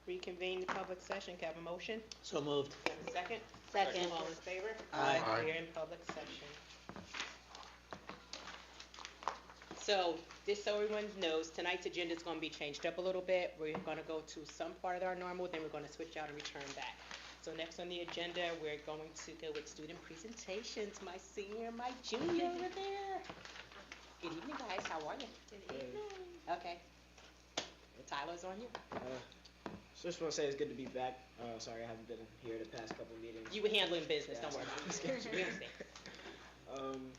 reconvene the public session. Can I have a motion? So moved. Can I have a second? Second. All in favor? Aye. Aye. We're in public session. So, just so everyone knows, tonight's agenda is going to be changed up a little bit. We're going to go to some part of our normal, then we're going to switch out and return back. So next on the agenda, we're going to go with student presentations. My senior, my junior over there. Good evening, guys. How are you? Good evening. Okay. Tyler's on you. So just want to say it's good to be back. Sorry I haven't been here the past couple meetings. You were handling business, Yeah. don't worry about it. We understand.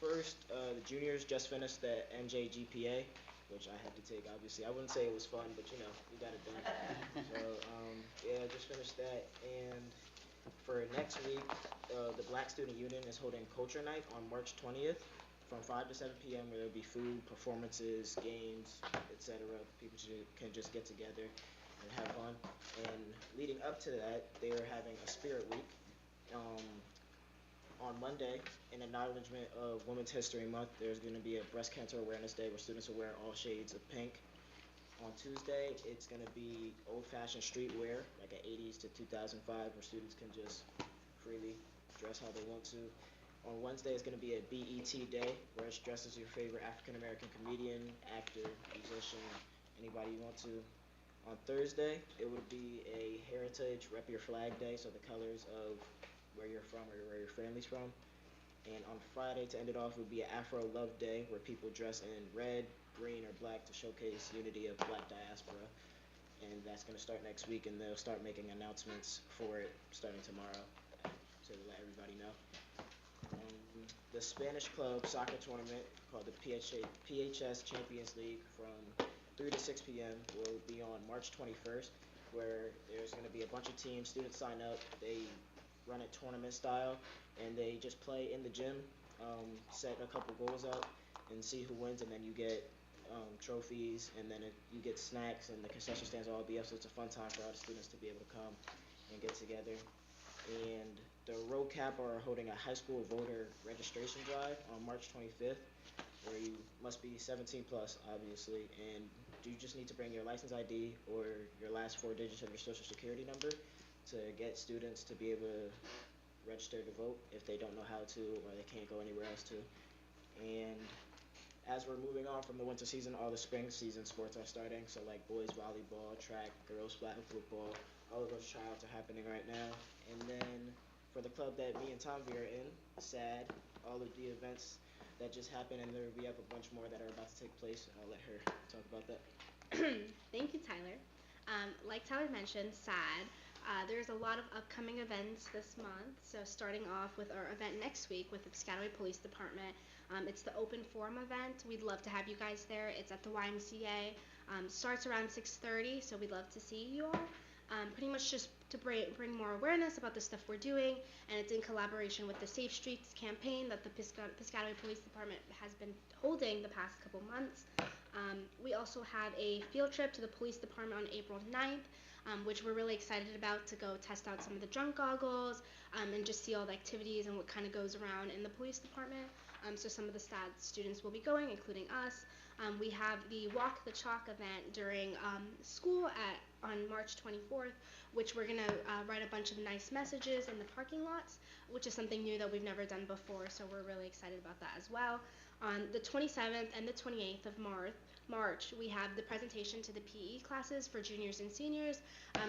First, the juniors just finished the NJGPA, which I had to take, obviously. I wouldn't say it was fun, but you know, you got it done. So, yeah, I just finished that. And for next week, the Black Student Union is holding Culture Night on March 20th from 5 to 7 p.m. where there'll be food, performances, games, etc. People can just get together and have fun. And leading up to that, they are having a Spirit Week. On Monday, in acknowledgement of Women's History Month, there's going to be a Breast Cancer Awareness Day where students will wear all shades of pink. On Tuesday, it's going to be old-fashioned streetwear, like an 80s to 2005, where students can just freely dress how they want to. On Wednesday, it's going to be a BET Day, where it's dressed as your favorite African-American comedian, actor, musician, anybody you want to. On Thursday, it would be a Heritage Rep Your Flag Day, so the colors of where you're from or where your family's from. And on Friday, to end it off, would be an Afro Love Day, where people dress in red, green, or black to showcase unity of Black diaspora. And that's going to start next week, and they'll start making announcements for it starting tomorrow, so to let everybody know. The Spanish Club soccer tournament called the PHS Champions League from 3 to 6 p.m. will be on March 21st, where there's going to be a bunch of teams. Students sign up. They run it tournament style, and they just play in the gym, set a couple goals up, and see who wins, and then you get trophies, and then you get snacks, and the concession stands will all be up, so it's a fun time for all the students to be able to come and get together. And the RoCap are holding a high school voter registration drive on March 25th, where you must be 17 plus, obviously, and you just need to bring your license ID or your last 4 digits of your social security number to get students to be able to register to vote if they don't know how to or they can't go anywhere else to. And as we're moving on from the winter season, all the spring season sports are starting. So like boys volleyball, track, girls flag football, all of those tryouts are happening right now. And then for the club that me and Tomby are in, SAD, all of the events that just happened, and there will be up a bunch more that are about to take place. I'll let her talk about that. Thank you, Tyler. Like Tyler mentioned, SAD, there's a lot of upcoming events this month. So starting off with our event next week with the Piscataway Police Department. It's the open forum event. We'd love to have you guys there. It's at the YMCA. Starts around 6:30, so we'd love to see you all. Pretty much just to bring more awareness about the stuff we're doing, and it's in collaboration with the Safe Streets campaign that the Piscataway Police Department has been holding the past couple months. We also have a field trip to the police department on April 9th, which we're really excited about, to go test out some of the junk goggles and just see all the activities and what kind of goes around in the police department. So some of the STAD students will be going, including us. We have the Walk the Chalk event during school on March 24th, which we're going to write a bunch of nice messages in the parking lots, which is something new that we've never done before, so we're really excited about that as well. On the 27th and the 28th of March, we have the presentation to the PE classes for juniors and seniors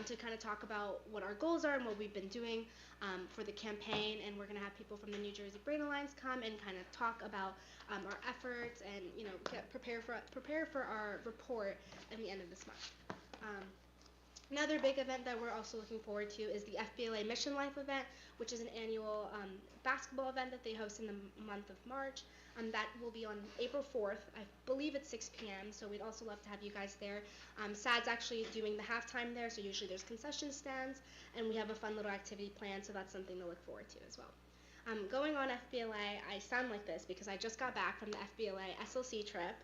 to kind of talk about what our goals are and what we've been doing for the campaign, and we're going to have people from the New Jersey Brain Alliance come and kind of talk about our efforts and prepare for our report at the end of this month. Another big event that we're also looking forward to is the FBLA Mission Life event, which is an annual basketball event that they host in the month of March. That will be on April 4th. I believe it's 6 p.m., so we'd also love to have you guys there. SAD's actually doing the halftime there, so usually there's concession stands, and we have a fun little activity planned, so that's something to look forward to as well. Going on FBLA, I sound like this because I just got back from the FBLA SLC trip.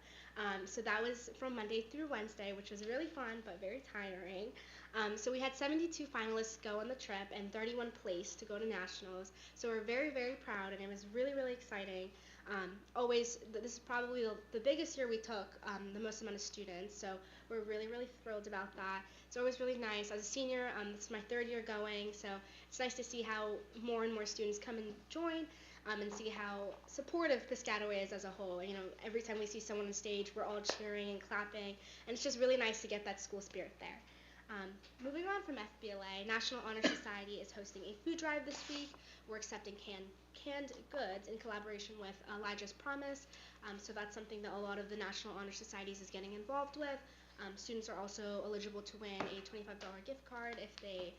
So that was from Monday through Wednesday, which was really fun but very tiring. So we had 72 finalists go on the trip and 31 placed to go to nationals. So we're very, very proud, and it was really, really exciting. This is probably the biggest year we took, the most amount of students. So we're really, really thrilled about that. It's always really nice. As a senior, this is my third year going, so it's nice to see how more and more students come and join. And see how supportive Piscataway is as a whole. You know, every time we see someone on stage, we're all cheering and clapping, and it's just really nice to get that school spirit there. Moving on from FBLA, National Honor Society is hosting a food drive this week. We're accepting canned goods in collaboration with Elijah's Promise, so that's something that a lot of the National Honor Societies is getting involved with. Students are also eligible to win a $25 gift card if they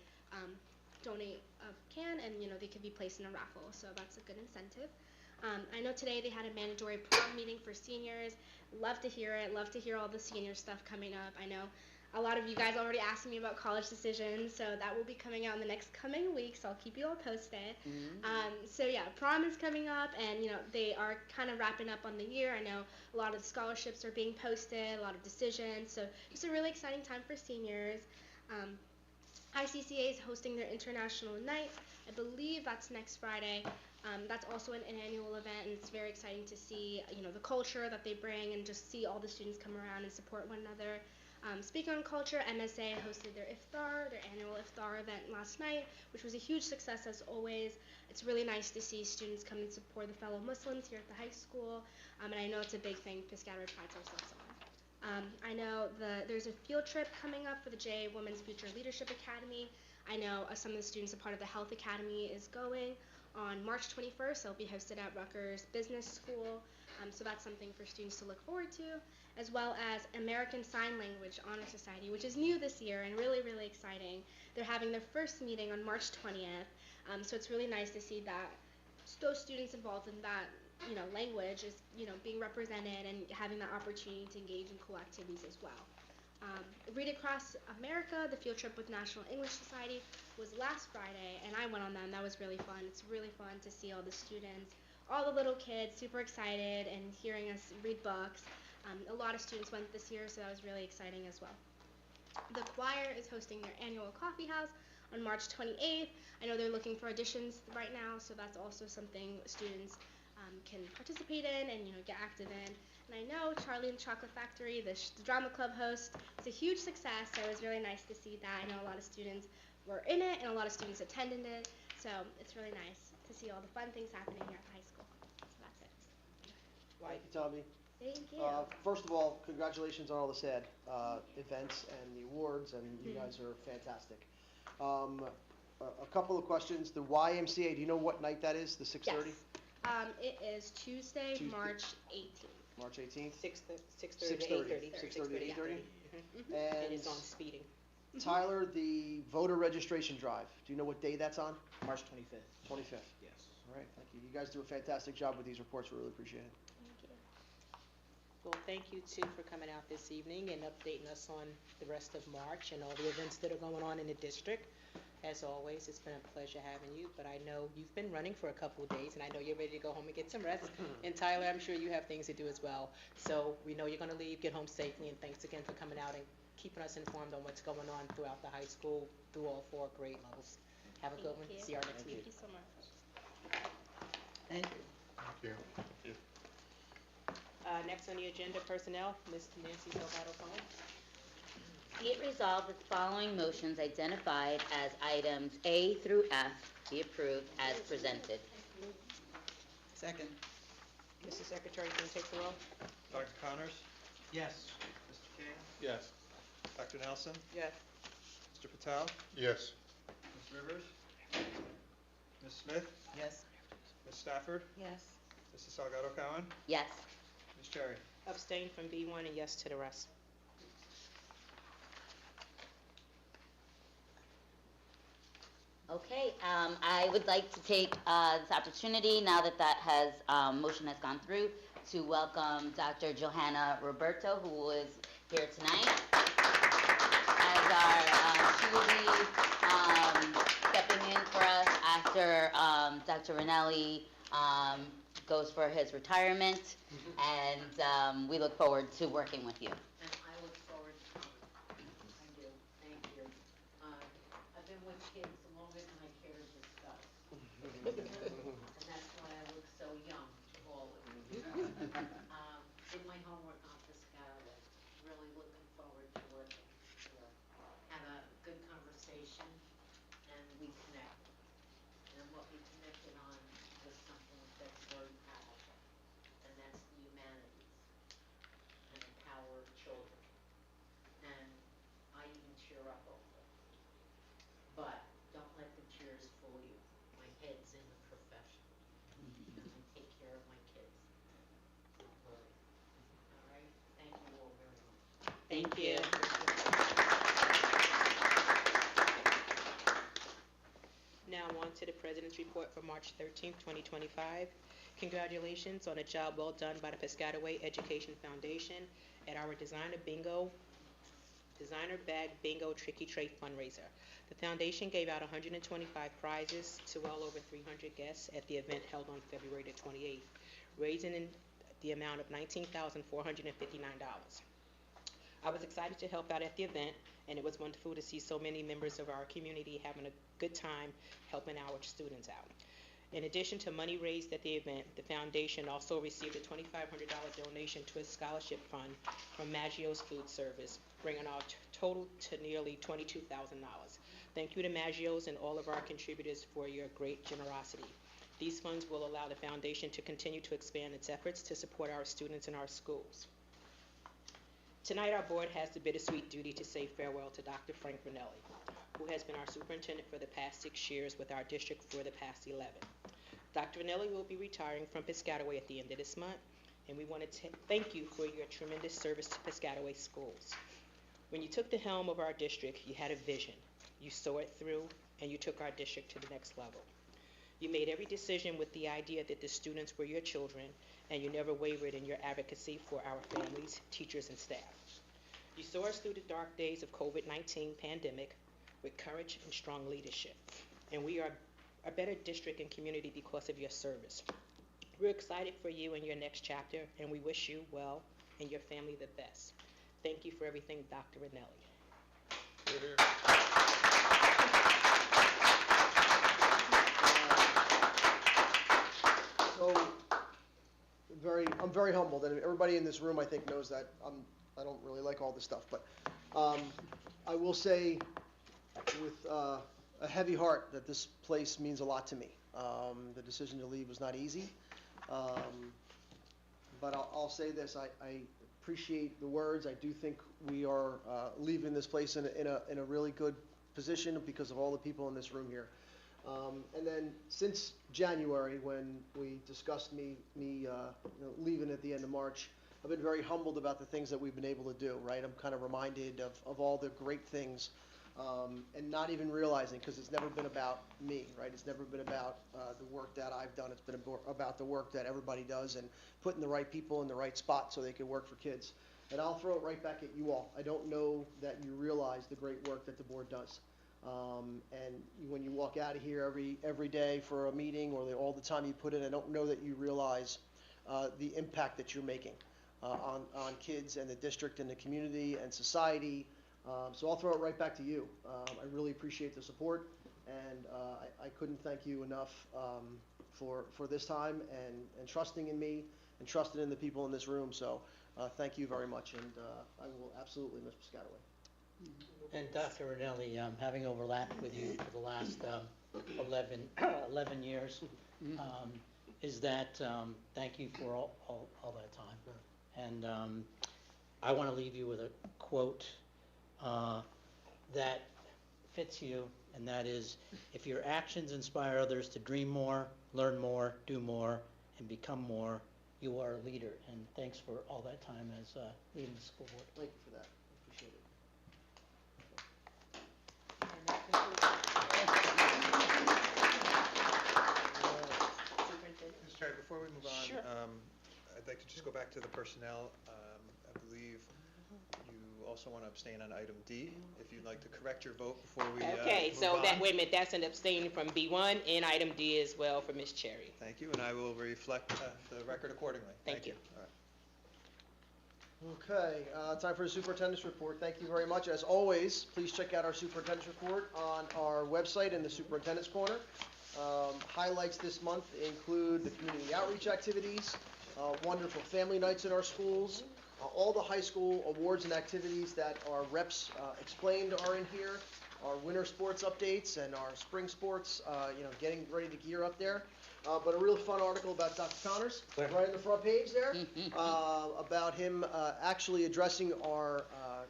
donate a can, and they could be placed in a raffle, so that's a good incentive. I know today they had a mandatory prom meeting for seniors. Love to hear it. Love to hear all the senior stuff coming up. I know a lot of you guys already asked me about college decisions, so that will be coming out in the next coming weeks. So I'll keep you all posted. So yeah, prom is coming up, and they are kind of wrapping up on the year. I know a lot of the scholarships are being posted, a lot of decisions, so it's a really exciting time for seniors. ICCA is hosting their International Night. I believe that's next Friday. That's also an annual event, and it's very exciting to see, the culture that they bring and just see all the students come around and support one another. Speaking on culture, MSA hosted their iftar, their annual iftar event last night, which was a huge success as always. It's really nice to see students come and support the fellow Muslims here at the high school, and I know it's a big thing Piscataway prides ourselves on. I know there's a field trip coming up for the JA Women's Future Leadership Academy. I know some of the students, a part of the Health Academy, is going on March 21st. They'll be hosted at Rutgers Business School, so that's something for students to look forward to, as well as American Sign Language Honor Society, which is new this year and really, really exciting. They're having their first meeting on March 20th, so it's really nice to see that those students involved in that language is, being represented and having that opportunity to engage in cool activities as well. Read Across America, the field trip with National English Society, was last Friday, and I went on them. That was really fun. It's really fun to see all the students, all the little kids, super excited and hearing us read books. A lot of students went this year, so that was really exciting as well. The choir is hosting their annual coffee house on March 28th. I know they're looking for auditions right now, so that's also something students can participate in and get active in. And I know Charlie and the Chocolate Factory, the drama club host, it's a huge success, so it was really nice to see that. I know a lot of students were in it and a lot of students attended it, so it's really nice to see all the fun things happening here at the high school. So that's it. Thank you, Tommy. Thank you. First of all, congratulations on all the SAD events and the awards, and you guys are fantastic. A couple of questions. The YMCA, do you know what night that is, the 6:30? Yes. It is Tuesday, March 18th. March 18th? 6:30 to 8:30. 6:30 to 8:30? And And it's on speeding. Tyler, the voter registration drive, do you know what day that's on? March 25th. 25th. Yes. All right, thank you. You guys do a fantastic job with these reports. We really appreciate it. Thank you. Well, thank you too for coming out this evening and updating us on the rest of March and all the events that are going on in the district. As always, it's been a pleasure having you, but I know you've been running for a couple of days, and I know you're ready to go home and get some rest. And Tyler, I'm sure you have things to do as well. So we know you're going to leave, get home safely, and thanks again for coming out and keeping us informed on what's going on throughout the high school, through all 4 grade levels. Have a good one. Thank you. See you our next Thank meeting. you so much. Thank you. Next on the agenda, personnel, Ms. Nancy Salvato Cohen. Be it resolved that the following motions identified as items A through F be approved as presented. Second. Mr. Secretary, can you take the roll? Dr. Connors? Yes. Mr. King? Yes. Dr. Nelson? Yes. Mr. Patel? Yes. Ms. Rivers? Ms. Smith? Yes. Ms. Stafford? Yes. Mrs. Salgado Cowan? Yes. Ms. Cherry? Abstain from B1 and yes to the rest. Okay, I would like to take this opportunity, now that motion has gone through, to welcome Dr. Johanna Roberto, who is here tonight. She will be stepping in for us after Dr. Ranelli goes for his retirement, and we look forward to working with you. And I look forward to coming. I do, thank you. I've been with kids longer than I care to discuss. And that's why I look so young, all of you. Did my homework on Piscataway, really looking forward to working here. Had a good conversation, and we connected. And what we connected on was something that's very powerful, and that's the humanities and the power of children. And I even cheer up over it. But don't let the cheers fool you. My head's in the profession. And I take care of my kids. Don't worry. All right? Thank you all very much. Thank you. Now on to the President's Report for March 13th, 2025. Congratulations on a job well done by the Piscataway Education Foundation at our Designer Bag Bingo Tricky Tray fundraiser. The foundation gave out 125 prizes to well over 300 guests at the event held on February the 28th, raising in the amount of $19,459. I was excited to help out at the event, and it was wonderful to see so many members of our community having a good time helping our students out. In addition to money raised at the event, the foundation also received a $2,500 donation to its scholarship fund from Maggio's Food Service, bringing our total to nearly $22,000. Thank you to Maggio's and all of our contributors for your great generosity. These funds will allow the foundation to continue to expand its efforts to support our students in our schools. Tonight, our board has the bittersweet duty to say farewell to Dr. Frank Ranelli, who has been our superintendent for the past 6 years with our district for the past 11. Dr. Ranelli will be retiring from Piscataway at the end of this month, and we want to thank you for your tremendous service to Piscataway schools. When you took the helm of our district, you had a vision, you saw it through, and you took our district to the next level. You made every decision with the idea that the students were your children, and you never wavered in your advocacy for our families, teachers, and staff. You saw us through the dark days of COVID-19 pandemic with courage and strong leadership, and we are a better district and community because of your service. We're excited for you in your next chapter, and we wish you well and your family the best. Thank you for everything, Dr. Ranelli. So, I'm very humbled, and everybody in this room, I think, knows that I don't really like all this stuff, but I will say with a heavy heart that this place means a lot to me. The decision to leave was not easy, but I'll say this, I appreciate the words. I do think we are leaving this place in a really good position because of all the people in this room here. And then since January, when we discussed me leaving at the end of March, I've been very humbled about the things that we've been able to do, right? I'm kind of reminded of all the great things, and not even realizing, because it's never been about me, right? It's never been about the work that I've done. It's been about the work that everybody does and putting the right people in the right spot so they can work for kids. And I'll throw it right back at you all. I don't know that you realize the great work that the board does. And when you walk out of here every day for a meeting or all the time you put in, I don't know that you realize the impact that you're making on kids and the district and the community and society. So I'll throw it right back to you. I really appreciate the support, and I couldn't thank you enough for this time and trusting in me and trusting in the people in this room. So thank you very much, and I will absolutely miss Piscataway. And Dr. Ranelli, having overlapped with you for the last 11 years, is that thank you for all that time. And I want to leave you with a quote that fits you, and that is, if your actions inspire others to dream more, learn more, do more, and become more, you are a leader. And thanks for all that time as leading the school board. Thank you for that. I appreciate it. And that concludes Superintendent. Mr. Chair, before we move on, Sure. I'd like to just go back to the personnel. I believe You also want to abstain on item D, if you'd like to correct your vote before we Okay, move so on. that, wait a minute, that's an abstaining from B1 and item D as well for Ms. Cherry. Thank you, and I will reflect the record accordingly. Thank you. All right. Okay, time for the superintendent's report. Thank you very much. As always, please check out our superintendent's report on our website in the superintendent's corner. Highlights this month include the community outreach activities, wonderful family nights in our schools, all the high school awards and activities that our reps explained are in here, our winter sports updates and our spring sports, getting ready to gear up there. But a really fun article about Dr. Connors, right on the front page there, about him actually addressing our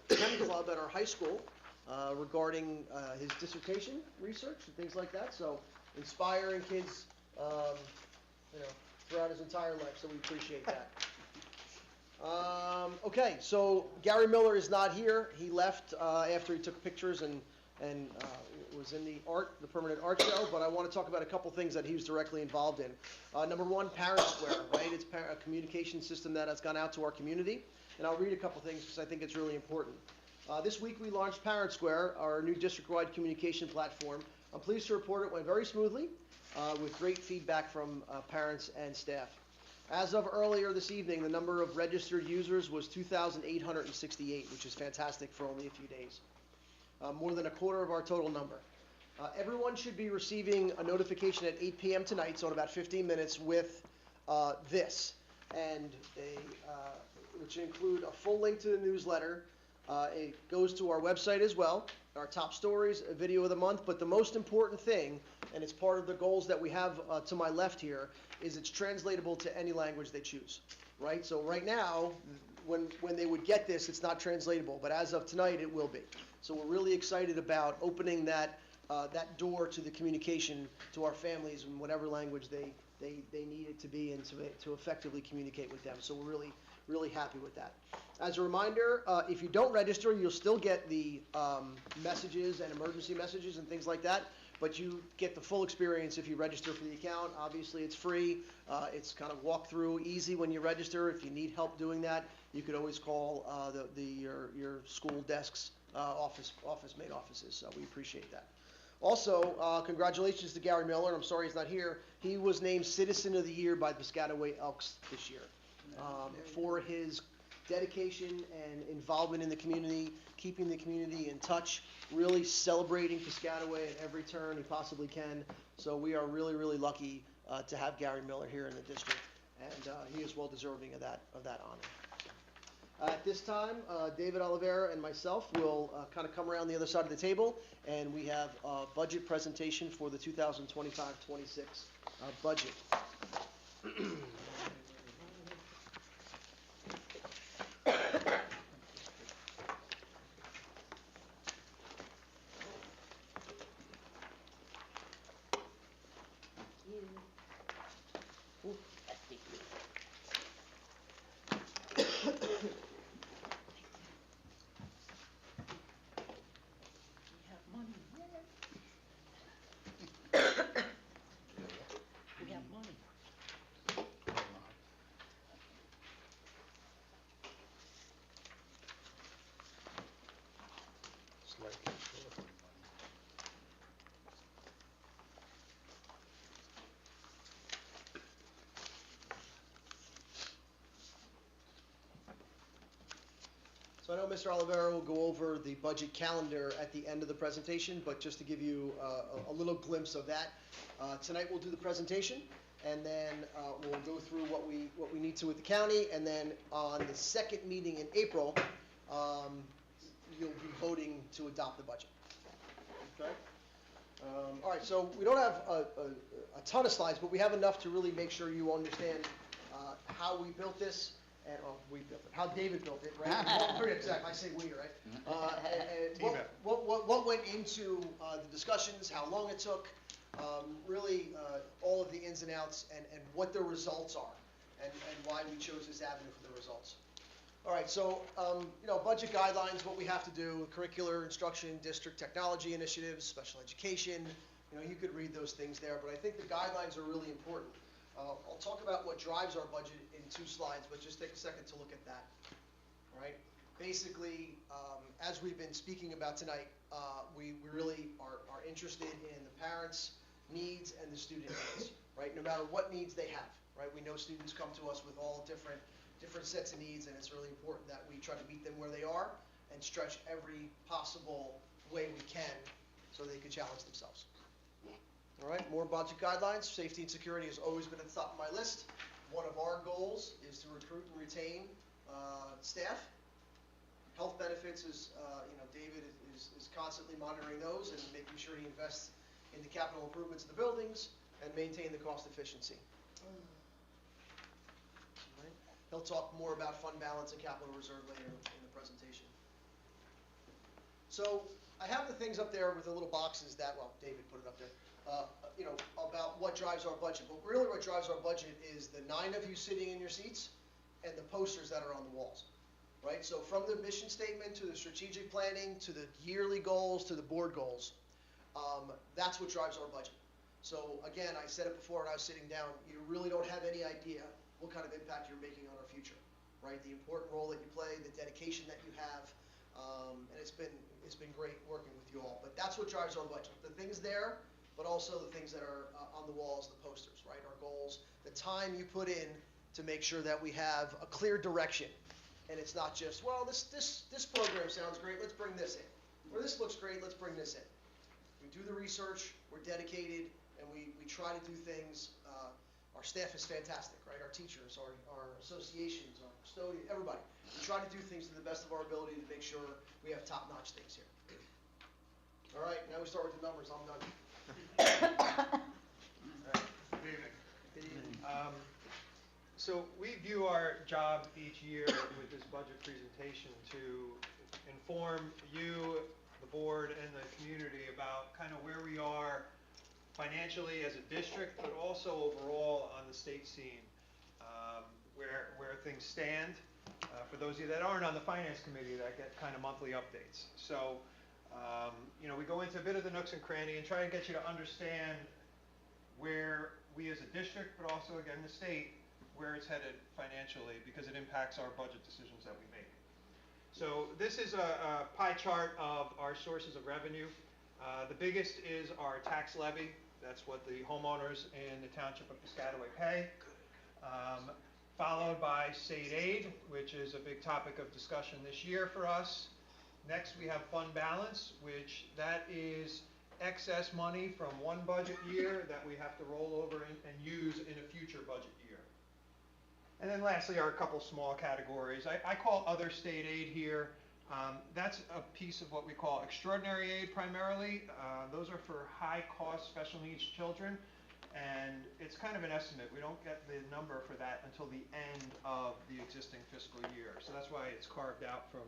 chem club at our high school regarding his dissertation research and things like that. So inspiring kids, throughout his entire life. So we appreciate that. Okay, so Gary Miller is not here. He left after he took pictures and was in the permanent art show, but I want to talk about a couple things that he was directly involved in. Number one, Parent Square, right? It's a communication system that has gone out to our community, and I'll read a couple things because I think it's really important. This week we launched Parent Square, our new district-wide communication platform. I'm pleased to report it went very smoothly with great feedback from parents and staff. As of earlier this evening, the number of registered users was 2,868, which is fantastic for only a few days. More than a quarter of our total number. Everyone should be receiving a notification at 8 p.m. tonight, so in about 15 minutes, with this, and which include a full link to the newsletter. It goes to our website as well, our top stories, a video of the month, but the most important thing, and it's part of the goals that we have to my left here, is it's translatable to any language they choose, right? So right now, when they would get this, it's not translatable, but as of tonight, it will be. So we're really excited about opening that door to the communication to our families in whatever language they need it to be and to effectively communicate with them. So we're really, really happy with that. As a reminder, if you don't register, you'll still get the messages and emergency messages and things like that, but you get the full experience if you register for the account. Obviously, it's free. It's kind of walk through easy when you register. If you need help doing that, you could always call your school desk's main offices. So we appreciate that. Also, congratulations to Gary Miller. I'm sorry he's not here. He was named Citizen of the Year by the Piscataway Elks this year for his dedication and involvement in the community, keeping the community in touch, really celebrating Piscataway at every turn he possibly can. So we are really, really lucky to have Gary Miller here in the district, and he is well deserving of that honor. At this time, David Oliveira and myself will kind of come around the other side of the table, and we have a budget presentation for the 2025-26 budget. So I know Mr. Oliveira will go over the budget calendar at the end of the presentation, but just to give you a little glimpse of that, tonight we'll do the presentation, and then we'll go through what we need to with the county, and then on the second meeting in April, you'll be voting to adopt the budget. Okay? All right, so we don't have a ton of slides, but we have enough to really make sure you understand how we built this, and how David built it, right? Pretty exact. I say we, right? And what went into the discussions, how long it took, really all of the ins and outs, and what the results are, and why we chose this avenue for the results. All right, so budget guidelines, what we have to do, curricular instruction, district technology initiatives, special education. You could read those things there, but I think the guidelines are really important. I'll talk about what drives our budget in 2 slides, but just take a second to look at that. All right. basically, as we've been speaking about tonight, we really are interested in the parents' needs and the student needs, right? No matter what needs they have, right? We know students come to us with all different sets of needs, and it's really important that we try to meet them where they are and stretch every possible way we can so they can challenge themselves. All right, more budget guidelines. Safety and security has always been at the top of my list. One of our goals is to recruit and retain staff. Health benefits is, David is constantly monitoring those and making sure he invests in the capital improvements of the buildings and maintain the cost efficiency. All right. He'll talk more about fund balance and capital reserve later in the presentation. So I have the things up there with the little boxes that, well, David put it up there, about what drives our budget. But really what drives our budget is the 9 of you sitting in your seats and the posters that are on the walls, right? So from the mission statement to the strategic planning to the yearly goals to the board goals, that's what drives our budget. So again, I said it before when I was sitting down, you really don't have any idea what kind of impact you're making on our future, right? The important role that you play, the dedication that you have, and it's been great working with you all. But that's what drives our budget. The things there, but also the things that are on the walls, the posters, right? Our goals, the time you put in to make sure that we have a clear direction. And it's not just, well, this program sounds great, let's bring this in. Or this looks great, let's bring this in. We do the research, we're dedicated, and we try to do things. Our staff is fantastic, right? Our teachers, our associations, our custodians, everybody. We try to do things to the best of our ability to make sure we have top-notch things here. All right, now we start with the numbers. I'm done. Good evening. So we view our job each year with this budget presentation to inform you, the board, and the community about kind of where we are financially as a district, but also overall on the state scene, where things stand. For those of you that aren't on the finance committee, that get kind of monthly updates. So, we go into a bit of the nooks and crannies and try to get you to understand where we as a district, but also again the state, where it's headed financially, because it impacts our budget decisions that we make. So this is a pie chart of our sources of revenue. The biggest is our tax levy. That's what the homeowners in the township of Piscataway pay. Followed by state aid, which is a big topic of discussion this year for us. Next, we have fund balance, which that is excess money from one budget year that we have to roll over and use in a future budget year. And then lastly are a couple small categories. I call other state aid here. That's a piece of what we call extraordinary aid primarily. Those are for high-cost special needs children. And it's kind of an estimate. We don't get the number for that until the end of the existing fiscal year. So that's why it's carved out from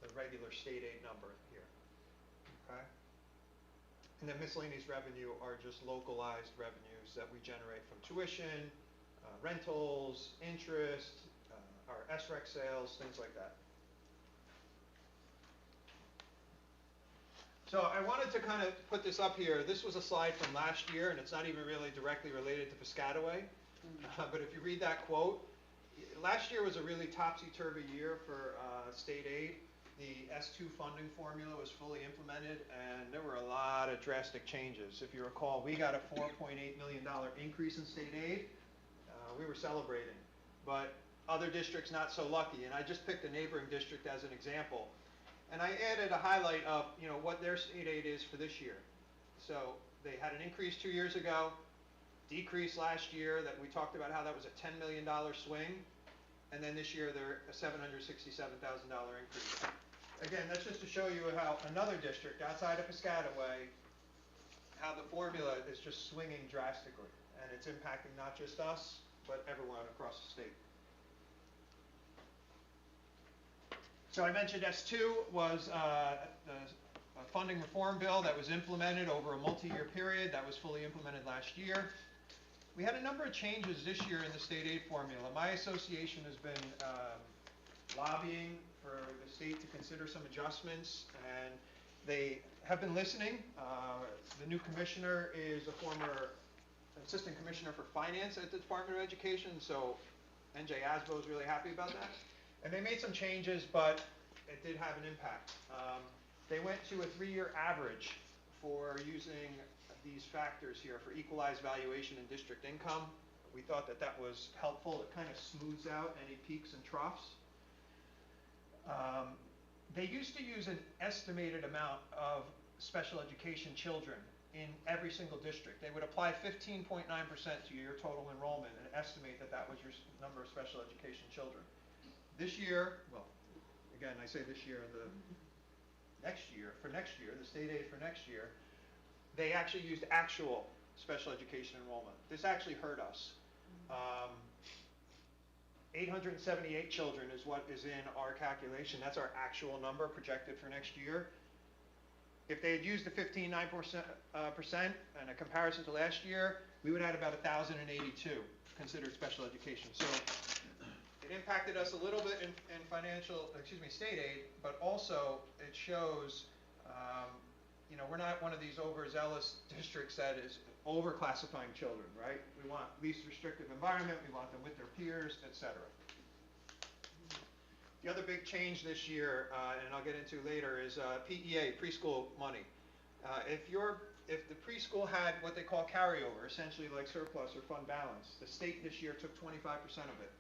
the regular state aid number here. Okay? And then miscellaneous revenue are just localized revenues that we generate from tuition, rentals, interest, our SREC sales, things like that. So I wanted to kind of put this up here. This was a slide from last year, and it's not even really directly related to Piscataway. But if you read that quote, last year was a really topsy-turvy year for state aid. The S2 funding formula was fully implemented, and there were a lot of drastic changes. If you recall, we got a $4.8 million increase in state aid. We were celebrating. But other districts not so lucky, and I just picked a neighboring district as an example. And I added a highlight of, what their state aid is for this year. So they had an increase 2 years ago, decrease last year that we talked about how that was a $10 million swing, and then this year they're a $767,000 increase. Again, that's just to show you how another district outside of Piscataway, how the formula is just swinging drastically, and it's impacting not just us, but everyone across the state. So I mentioned S2 was the funding reform bill that was implemented over a multi-year period. That was fully implemented last year. We had a number of changes this year in the state aid formula. My association has been lobbying for the state to consider some adjustments, and they have been listening. The new commissioner is a former assistant commissioner for finance at the Department of Education, so NJ Asbo is really happy about that. And they made some changes, but it did have an impact. They went to a 3-year average for using these factors here for equalized valuation and district income. We thought that that was helpful. It kind of smooths out any peaks and troughs. They used to use an estimated amount of special education children in every single district. They would apply 15.9% to your total enrollment and estimate that that was your number of special education children. This year, well, again, I say this year, the next year, the state aid for next year, they actually used actual special education enrollment. This actually hurt us. 878 children is what is in our calculation. That's our actual number projected for next year. If they had used the 15.9% and a comparison to last year, we would have had about 1,082 considered special education. So it impacted us a little bit in state aid, but also it shows, we're not one of these overzealous districts that is overclassifying children, right? We want least restrictive environment, we want them with their peers, etc. The other big change this year, and I'll get into later, is PEA, preschool money. If the preschool had what they call carryover, essentially like surplus or fund balance, the state this year took 25% of it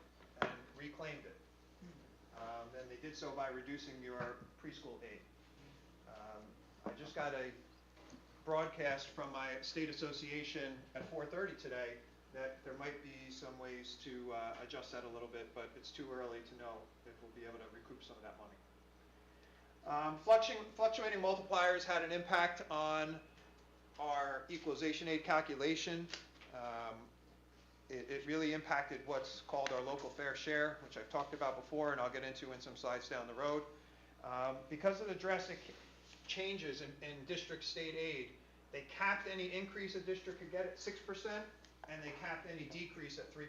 and reclaimed it. And they did so by reducing your preschool aid. I just got a broadcast from my state association at 4:30 today that there might be some ways to adjust that a little bit, but it's too early to know if we'll be able to recoup some of that money. Fluctuating multipliers had an impact on our equalization aid calculation. It really impacted what's called our local fair share, which I've talked about before and I'll get into in some slides down the road. Because of the drastic changes in district state aid, they capped any increase a district could get at 6%, and they capped any decrease at 3%.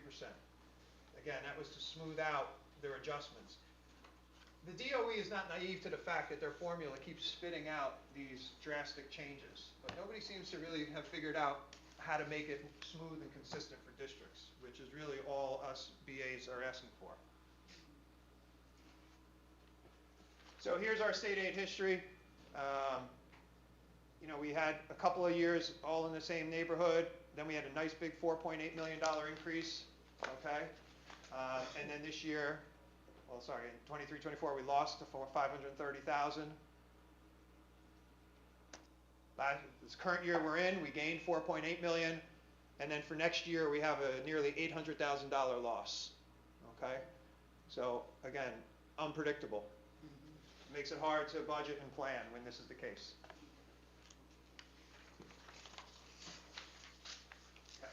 Again, that was to smooth out their adjustments. The DOE is not naive to the fact that their formula keeps spitting out these drastic changes, but nobody seems to really have figured out how to make it smooth and consistent for districts, which is really all us BAs are asking for. So here's our state aid history. We had a couple of years all in the same neighborhood. Then we had a nice big $4.8 million increase, okay? And then this year, in 23-24, we lost to $530,000. This current year we're in, we gained $4.8 million, and then for next year we have a nearly $800,000 loss, okay? So again, unpredictable. Makes it hard to budget and plan when this is the case. Okay.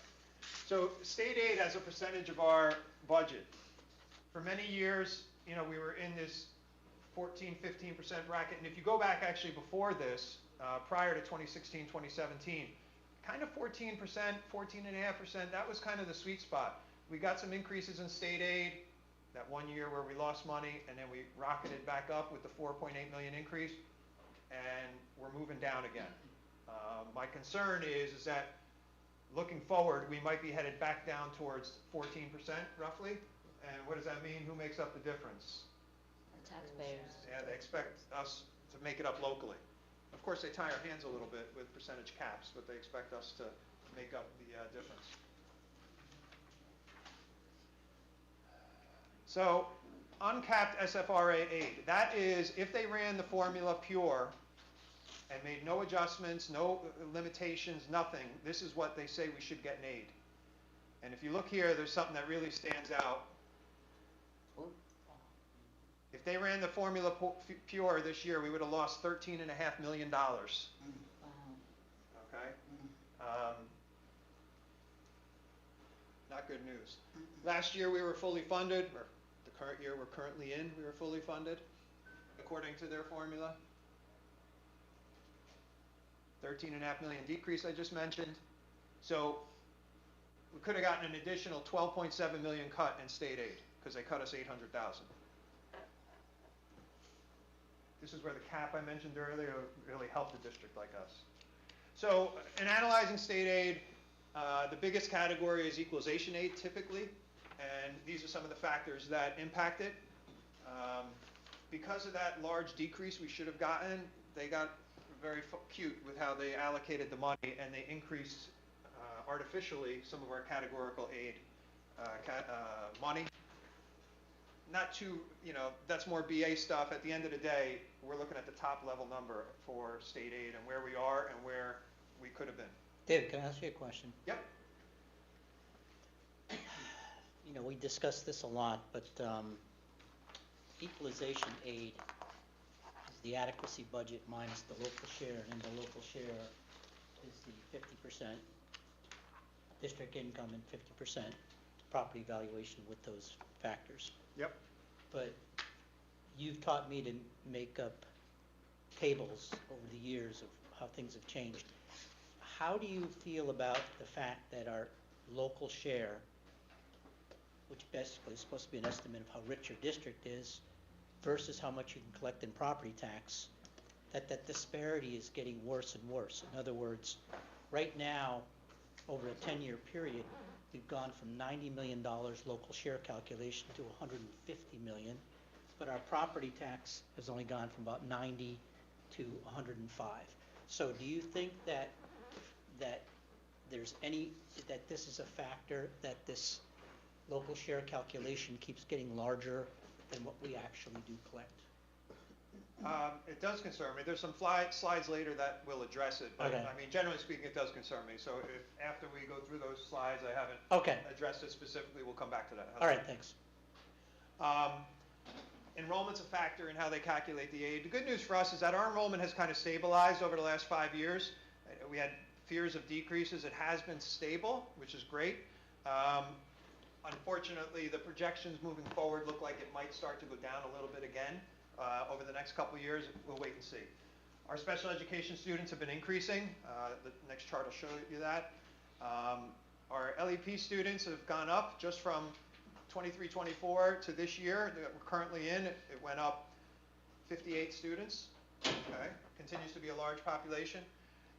So state aid as a percentage of our budget. For many years, we were in this 14, 15% bracket, and if you go back actually before this, prior to 2016, 2017, kind of 14%, 14.5%, that was kind of the sweet spot. We got some increases in state aid, that one year where we lost money, and then we rocketed back up with the $4.8 million increase, and we're moving down again. My concern is that looking forward, we might be headed back down towards 14% roughly, and what does that mean? Who makes up the difference? The taxpayers. Yeah, they expect us to make it up locally. Of course, they tie our hands a little bit with percentage caps, but they expect us to make up the difference. So, uncapped SFRA aid. That is, if they ran the formula pure and made no adjustments, no limitations, nothing, this is what they say we should get in aid. And if you look here, there's something that really stands out. If they ran the formula pure this year, we would have lost $13.5 million. Wow. Okay? Not good news. Last year we were fully funded, or the current year we're currently in, we were fully funded, according to their formula. $13.5 million decrease I just mentioned. So we could have gotten an additional $12.7 million cut in state aid, because they cut us $800,000. This is where the cap I mentioned earlier really helped a district like us. So in analyzing state aid, the biggest category is equalization aid typically, and these are some of the factors that impact it. Because of that large decrease we should have gotten, they got very cute with how they allocated the money, and they increased artificially some of our categorical aid money. Not too, that's more BA stuff. At the end of the day, we're looking at the top level number for state aid and where we are and where we could have been. David, can I ask you a question? Yep. We discussed this a lot, but equalization aid is the adequacy budget minus the local share, and the local share is the 50% district income and 50% property valuation with those factors. Yep. But you've taught me to make up tables over the years of how things have changed. How do you feel about the fact that our local share, which basically is supposed to be an estimate of how rich your district is, versus how much you can collect in property tax, that disparity is getting worse and worse? In other words, right now, over a 10-year period, we've gone from $90 million local share calculation to $150 million, but our property tax has only gone from about 90 to 105. So do you think that there's that this is a factor, that this local share calculation keeps getting larger than what we actually do collect? It does concern me. There's some slides later that will address it, but Okay. I mean, generally speaking, it does concern me. So if after we go through those slides, I haven't Okay. addressed it specifically, we'll come back to that. All right, thanks. Enrollment's a factor in how they calculate the aid. The good news for us is that our enrollment has kind of stabilized over the last 5 years. We had fears of decreases. It has been stable, which is great. Unfortunately, the projections moving forward look like it might start to go down a little bit again over the next couple of years. We'll wait and see. Our special education students have been increasing. The next chart will show you that. Our LEP students have gone up just from 23-24 to this year that we're currently in. It went up 58 students. Okay, continues to be a large population.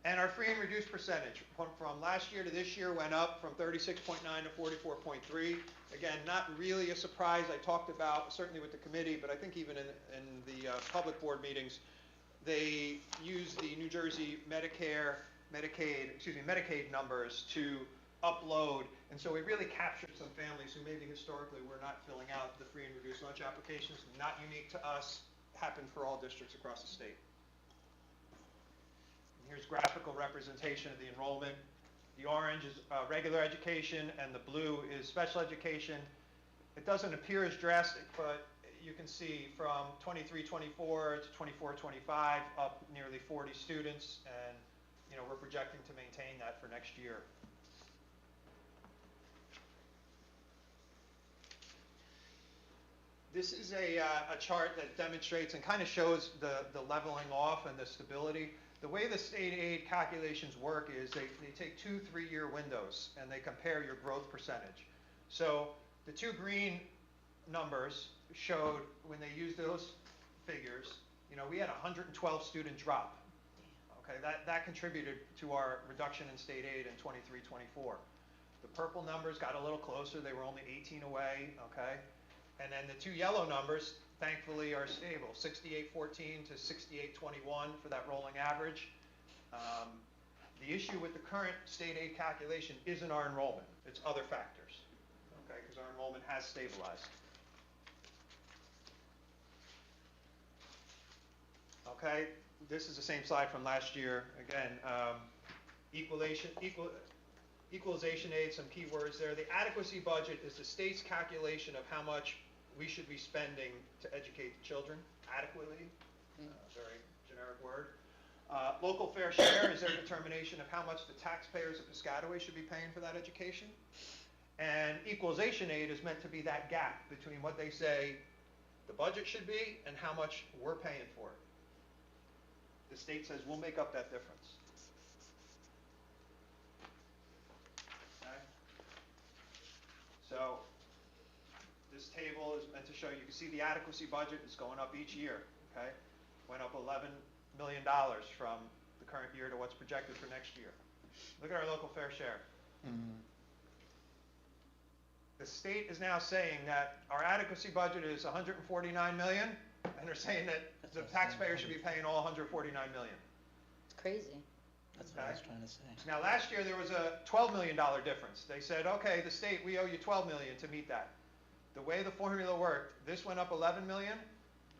And our free and reduced percentage from last year to this year went up from 36.9 to 44.3. Again, not really a surprise. I talked about, certainly with the committee, but I think even in the public board meetings, they use the New Jersey Medicaid numbers to upload. And so we really captured some families who maybe historically were not filling out the free and reduced lunch applications. Not unique to us, happened for all districts across the state. Here's graphical representation of the enrollment. The orange is regular education, and the blue is special education. It doesn't appear as drastic, but you can see from 23-24 to 24-25, up nearly 40 students, and we're projecting to maintain that for next year. This is a chart that demonstrates and kind of shows the leveling off and the stability. The way the state aid calculations work is they take 2 3-year windows and they compare your growth percentage. So the 2 green numbers showed when they used those figures, we had a 112 student drop. Okay, that contributed to our reduction in state aid in 23-24. The purple numbers got a little closer. They were only 18 away, okay? And then the 2 yellow numbers, thankfully, are stable, 68-14 to 68-21 for that rolling average. The issue with the current state aid calculation isn't our enrollment. It's other factors, okay, because our enrollment has stabilized. Okay, this is the same slide from last year. Again, equalization aid, some key words there. The adequacy budget is the state's calculation of how much we should be spending to educate the children adequately. Very generic word. Local fair share is their determination of how much the taxpayers of Piscataway should be paying for that education. And equalization aid is meant to be that gap between what they say the budget should be and how much we're paying for it. The state says we'll make up that difference. Okay? So this table is meant to show, you can see the adequacy budget is going up each year, okay? Went up $11 million from the current year to what's projected for next year. Look at our local fair share. Mm-hmm. The state is now saying that our adequacy budget is 149 million, and they're saying that That's the what I'm saying. taxpayer should be paying all 149 million. It's crazy. That's what I was trying to say. Now, last year, there was a $12 million difference. They said, okay, the state, we owe you 12 million to meet that. The way the formula worked, this went up 11 million,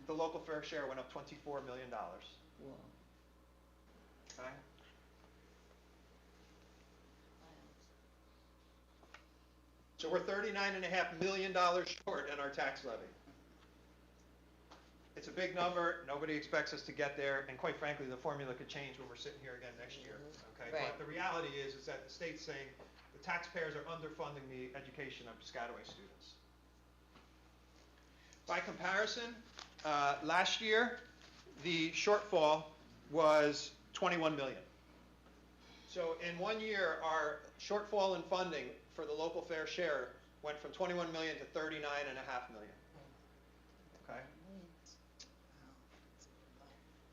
the local fair share went up $24 million. Whoa. Okay? So we're $39.5 million short in our tax levy. It's a big number, nobody expects us to get there, and quite frankly, the formula could change when we're sitting here again next year, okay? Right. But the reality is that the state's saying the taxpayers are underfunding the education of Piscataway students. By comparison, last year, the shortfall was 21 million. So in 1 year, our shortfall in funding for the local fair share went from 21 million to 39.5 million. Okay?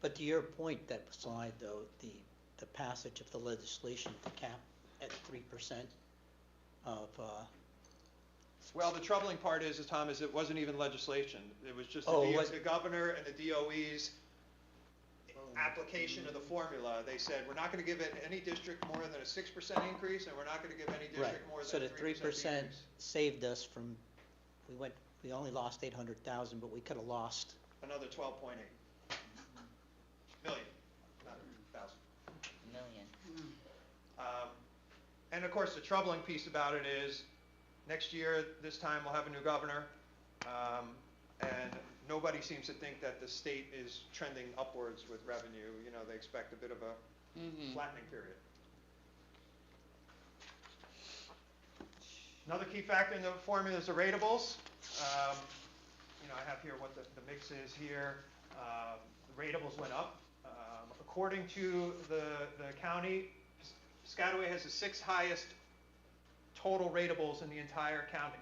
But to your point, that slide though, the passage of the legislation to cap at 3% of, Well, the troubling part is, Tom, is it wasn't even legislation. It was just Oh, it was- the governor and the DOE's application of the formula. They said, we're not going to give it any district more than a 6% increase, and we're not going to give any right. district more So than the a 3% 3% decrease. saved us from, we only lost 800,000, but we could have lost, Another 12.8 million, not thousand. Million. And of course, the troubling piece about it is, next year, this time, we'll have a new governor, and nobody seems to think that the state is trending upwards with revenue. You know, they expect a bit of a flattening period. Another key factor in the formula is the ratables. You know, I have here what the mix is here. The ratables went up. According to the county, Piscataway has the 6th highest total ratables in the entire county.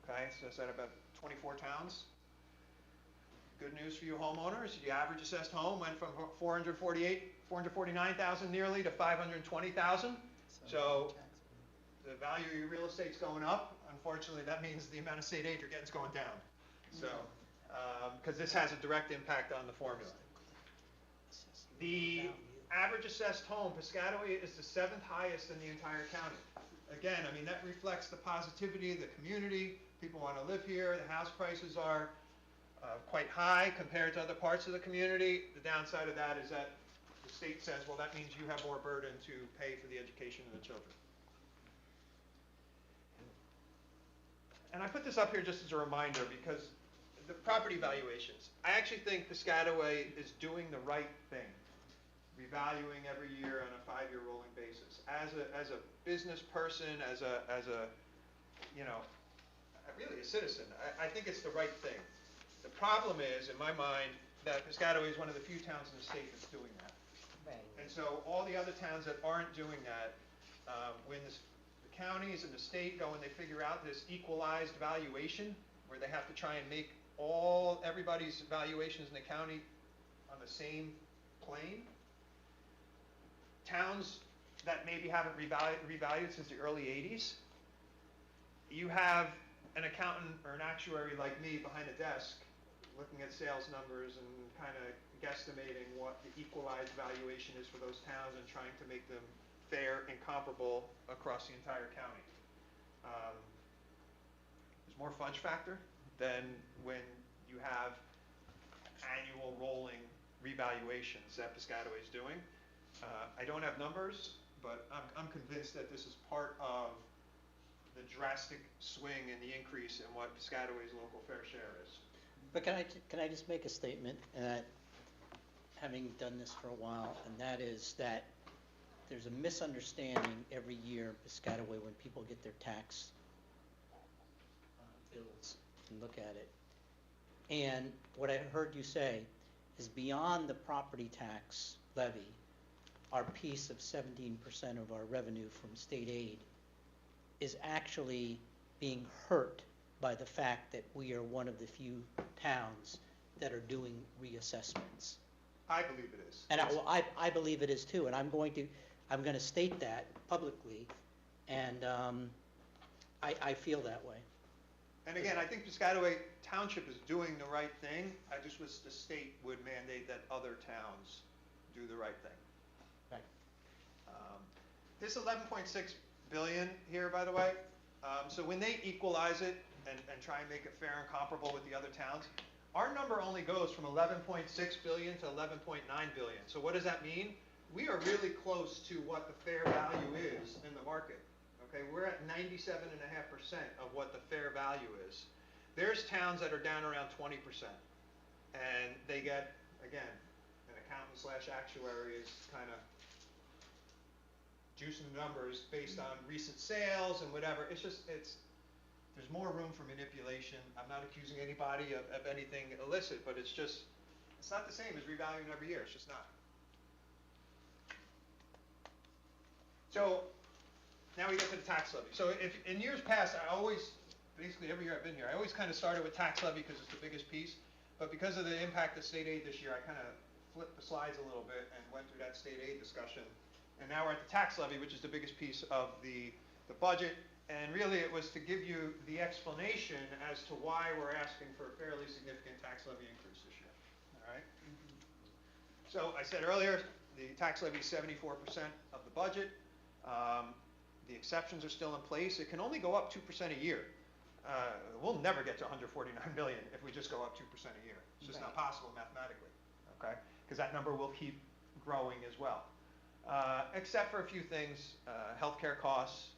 Okay, so is that about 24 towns? Good news for you homeowners, the average assessed home went from 449,000 nearly to 520,000. So the value of your real estate's going up. Unfortunately, that means the amount of state aid you're getting is going down. So, because this has a direct impact on the formula. The average assessed home, Piscataway is the 7th highest in the entire county. Again, I mean, that reflects the positivity of the community. People want to live here. The house prices are quite high compared to other parts of the community. The downside of that is that the state says, well, that means you have more burden to pay for the education of the children. And I put this up here just as a reminder because the property valuations. I actually think Piscataway is doing the right thing, revaluing every year on a 5-year rolling basis. As a business person, as a you know, really a citizen, I think it's the right thing. The problem is, in my mind, that Piscataway is one of the few towns in the state that's doing that. Right. And so all the other towns that aren't doing that, when the counties and the state go and they figure out this equalized valuation, where they have to try and make everybody's valuations in the county on the same plane, towns that maybe haven't revalued since the early 80s, you have an accountant or an actuary like me behind a desk looking at sales numbers and kind of guesstimating what the equalized valuation is for those towns and trying to make them fair and comparable across the entire county. There's more fudge factor than when you have annual rolling revaluations that Piscataway is doing. I don't have numbers, but I'm convinced that this is part of the drastic swing in the increase in what Piscataway's local fair share is. but can I just make a statement, that having done this for a while, and that is that there's a misunderstanding every year in Piscataway when people get their tax bills and look at it. And what I heard you say is beyond the property tax levy, our piece of 17% of our revenue from state aid is actually being hurt by the fact that we are one of the few towns that are doing reassessments. I believe it is. And I believe it is too, and I'm going to state that publicly. And I feel that way. And again, I think Piscataway Township is doing the right thing. I just wish the state would mandate that other towns do the right thing. Right. This 11.6 billion here, by the way, so when they equalize it and try and make it fair and comparable with the other towns, our number only goes from 11.6 billion to 11.9 billion. So what does that mean? We are really close to what the fair value is in the market. Okay, we're at 97.5% of what the fair value is. There's towns that are down around 20%, and they get, again, an accountant slash actuary is kind of juicing the numbers based on recent sales and whatever. It's just, there's more room for manipulation. I'm not accusing anybody of anything illicit, but it's not the same as revaluing every year. It's just not. So now we get to the tax levy. So if in years past, basically every year I've been here, I always kind of started with tax levy because it's the biggest piece. But because of the impact of state aid this year, I kind of flipped the slides a little bit and went through that state aid discussion. And now we're at the tax levy, which is the biggest piece of the budget. And really it was to give you the explanation as to why we're asking for a fairly significant tax levy increase this year. All right? So I said earlier, the tax levy is 74% of the budget. The exceptions are still in place. It can only go up 2% a year. We'll never get to 149 million if we just go up 2% a year. It's just not possible mathematically, okay? Because that number will keep growing as well. Except for a few things, healthcare costs,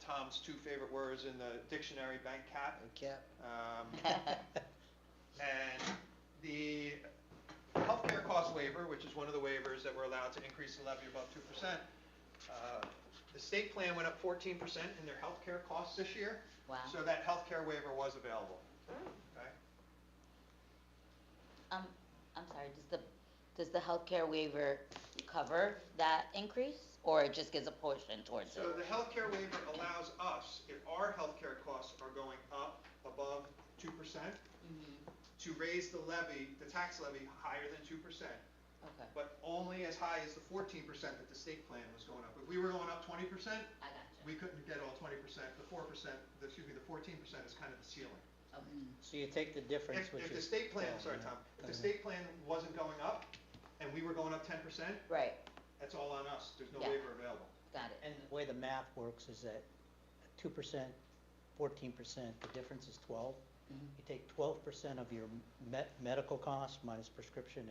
Tom's two favorite words in the dictionary, bank cap. And the healthcare cost waiver, which is one of the waivers that we're allowed to increase the levy above 2%. The state plan went up 14% in their healthcare costs this year. Wow. So that healthcare waiver was available. Okay. I'm sorry, does the healthcare waiver cover that increase, or it just gives a portion towards it? So the healthcare waiver allows us, if our healthcare costs are going up above 2%, to raise the levy, the tax levy, higher than 2%. Okay, But only as high as the 14% that the state plan was going up. If we were going up 20%, I got we couldn't get all 20%. The 14% is kind of the ceiling. you. Okay. So you take the difference, which If is. the state plan, Oh, sorry yeah. Tom, if Go the ahead. state plan wasn't going up and we were going up 10%, Right, that's all on us. There's no Yeah. waiver available. got it. And the way the math works is that 2%, 14%, the difference is 12. You take 12% of your medical costs minus prescription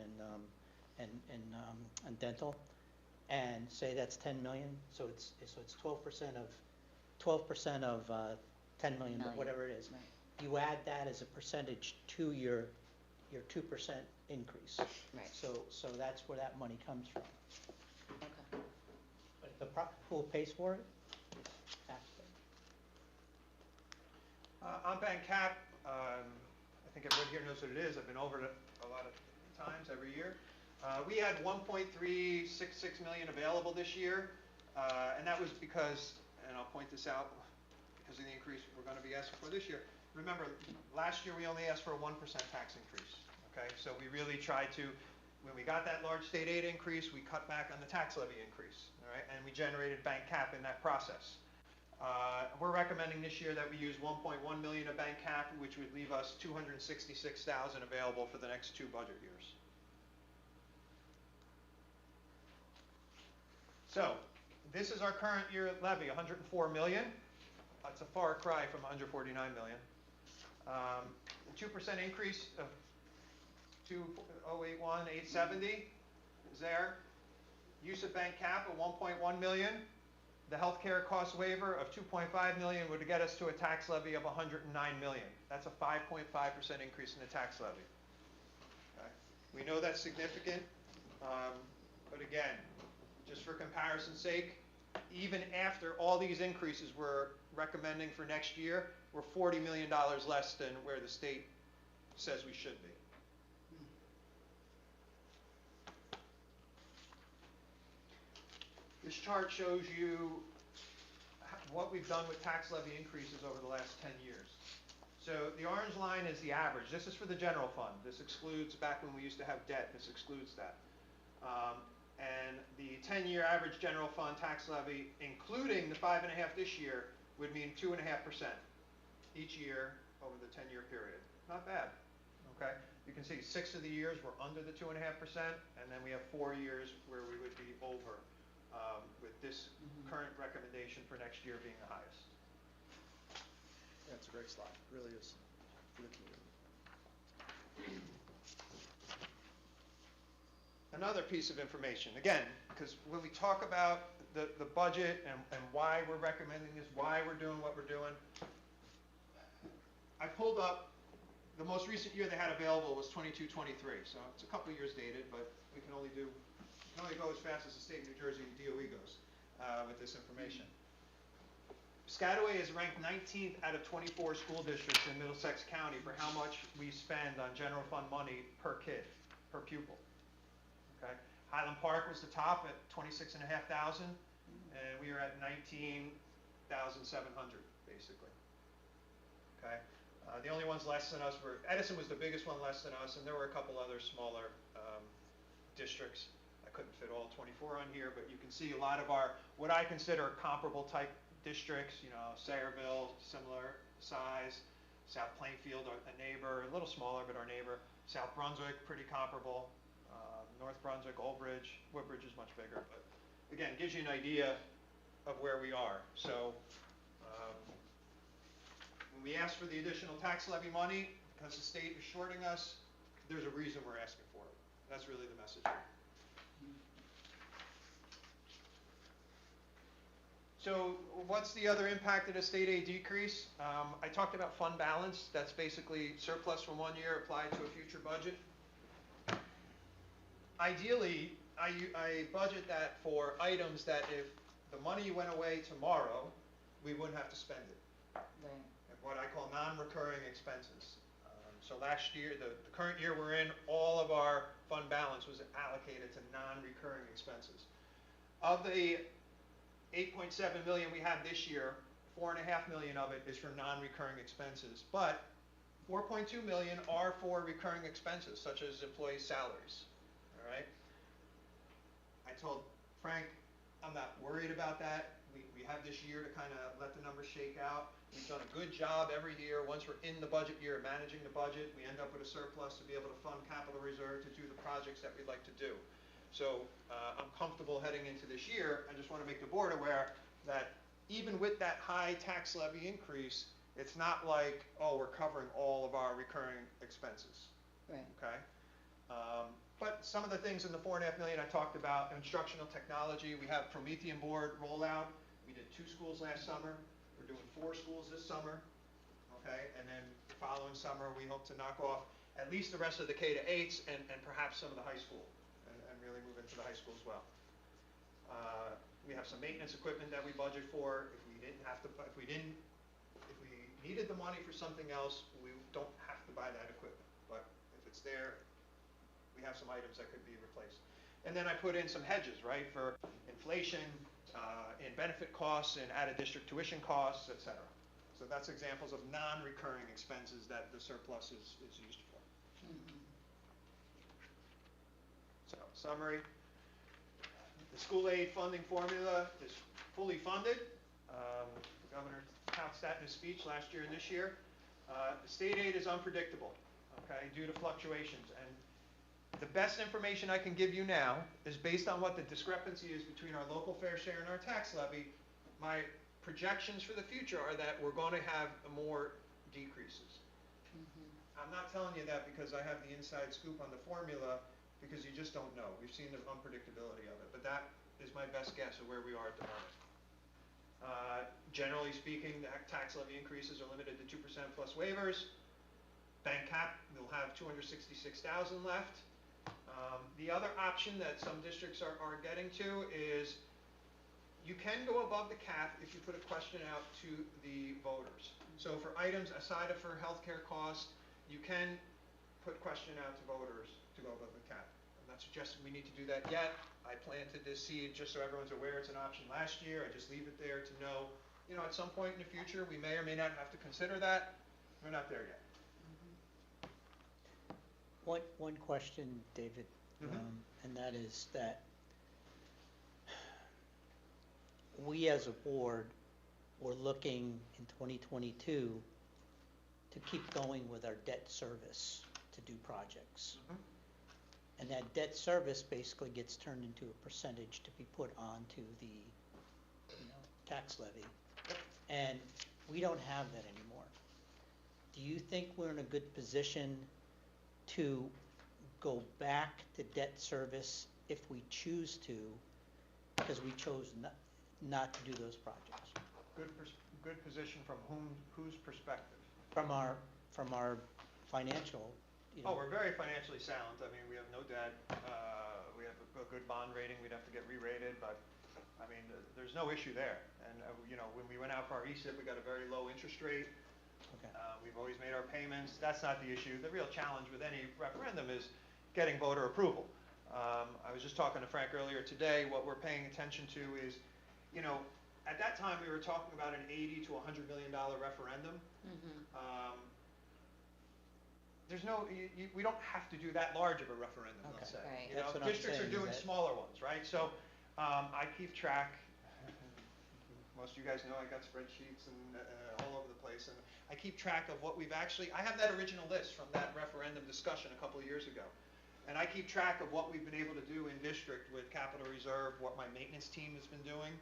and dental, and say that's 10 million. So it's 12% of 10 million, Million. whatever it is. Right. You add that as a percentage to your 2% increase. Right. So that's where that money comes from. Okay. But who pays for it? Taxpayer. On bank cap, I think everyone here knows what it is. I've been over it a lot of times every year. We had 1.366 million available this year, and that was because, and I'll point this out, because of the increase we're going to be asking for this year. Remember, last year we only asked for a 1% tax increase, okay? So we really tried to, when we got that large state aid increase, we cut back on the tax levy increase, all right? And we generated bank cap in that process. We're recommending this year that we use 1.1 million of bank cap, which would leave us 266,000 available for the next 2 budget years. So, this is our current year levy, 104 million. That's a far cry from 149 million. The 2% increase of 2,081,870 is there. Use of bank cap of 1.1 million. The healthcare cost waiver of 2.5 million would get us to a tax levy of 109 million. That's a 5.5% increase in the tax levy. Okay. We know that's significant, but again, just for comparison's sake, even after all these increases we're recommending for next year, we're $40 million less than where the state says we should be. This chart shows you what we've done with tax levy increases over the last 10 years. So the orange line is the average. This is for the general fund. This excludes, back when we used to have debt, this excludes that. And the 10-year average general fund tax levy, including the 5.5 this year, would mean 2.5% each year over the 10-year period. Not bad, okay? You can see 6 of the years were under the 2.5%, and then we have 4 years where we would be over, with this current recommendation for next year being the highest. That's a great slide, it really is, for the community. Another piece of information, again, because when we talk about the budget and why we're recommending this, why we're doing what we're doing, I pulled up, the most recent year they had available was 22-23, so it's a couple of years dated, but we can only go as fast as the state of New Jersey DOE goes with this information. Piscataway is ranked 19th out of 24 school districts in Middlesex County for how much we spend on general fund money per kid, per pupil. Okay. Highland Park was the top at 26,500, and we are at 19,700 basically. Okay. The only ones less than us were, Edison was the biggest one less than us, and there were a couple other smaller districts. I couldn't fit all 24 on here, but you can see a lot of our, what I consider comparable type districts, you know, Sayreville, similar size, South Plainfield, a neighbor, a little smaller, but our neighbor, South Brunswick, pretty comparable, North Brunswick, Old Bridge, Woodbridge is much bigger, but again, gives you an idea of where we are. So when we ask for the additional tax levy money, because the state is shorting us, there's a reason we're asking for it. That's really the message here. So what's the other impact of the state aid decrease? I talked about fund balance. That's basically surplus from one year applied to a future budget. Ideally, I budget that for items that if the money went away tomorrow, we wouldn't have to spend it. Right. What I call non-recurring expenses. So last year, the current year we're in, all of our fund balance was allocated to non-recurring expenses. Of the 8.7 million we have this year, 4.5 million of it is for non-recurring expenses, but 4.2 million are for recurring expenses, such as employee salaries, all right? I told Frank, I'm not worried about that. We have this year to kind of let the numbers shake out. We've done a good job every year. Once we're in the budget year, managing the budget, we end up with a surplus to be able to fund capital reserve to do the projects that we'd like to do. So I'm comfortable heading into this year. I just want to make the board aware that even with that high tax levy increase, it's not like, oh, we're covering all of our recurring expenses. Right. Okay? But some of the things in the 4.5 million I talked about, instructional technology, we have Promethean board rollout. We did 2 schools last summer. We're doing 4 schools this summer. Okay? And then the following summer, we hope to knock off at least the rest of the K-8s and perhaps some of the high school. Really move into the high school as well. We have some maintenance equipment that we budget for. If we needed the money for something else, we don't have to buy that equipment. But if it's there, we have some items that could be replaced. And then I put in some hedges, right, for inflation, in benefit costs, and out-of-district tuition costs, etc. So that's examples of non-recurring expenses that the surplus is used for. So, summary, the school aid funding formula is fully funded. Governor touted that in his speech last year and this year. The state aid is unpredictable, okay, due to fluctuations. And the best information I can give you now is based on what the discrepancy is between our local fair share and our tax levy. My projections for the future are that we're going to have more decreases. I'm not telling you that because I have the inside scoop on the formula, because you just don't know. We've seen the unpredictability of it, but that is my best guess of where we are at the moment. Generally speaking, the tax levy increases are limited to 2% plus waivers. Bank cap, we'll have 266,000 left. The other option that some districts are getting to is you can go above the cap if you put a question out to the voters. So for items aside of for healthcare costs, you can put question out to voters to go above the cap. I'm not suggesting we need to do that yet. I planted this seed just so everyone's aware it's an option last year. I just leave it there to know, you know, at some point in the future, we may or may not have to consider that. We're not there yet. One question, David, and that is that we as a board were looking in 2022 to keep going with our debt service to do projects. Mhm. And that debt service basically gets turned into a percentage to be put onto the, tax levy. And we don't have that anymore. Do you think we're in a good position to go back to debt service if we choose to, because we chose not to do those projects? Good position from whose perspective? From our financial, Oh, we're very financially sound. I mean, we have no debt. We have a good bond rating. We'd have to get re-rated, but, I mean, there's no issue there. And, when we went out for our ESIP, we got a very low interest rate. okay. We've always made our payments. That's not the issue. The real challenge with any referendum is getting voter approval. I was just talking to Frank earlier today. What we're paying attention to is, at that time, we were talking about an $80 to $100 million referendum. There's no, we don't have to do that large of a referendum, let's say. Right. That's what I'm Districts are saying, doing is that- smaller ones, right? So, I keep track, most of you guys know I got spreadsheets and all over the place, and I keep track of what we've actually, I have that original list from that referendum discussion a couple of years ago. And I keep track of what we've been able to do in district with capital reserve, what my maintenance team has been doing,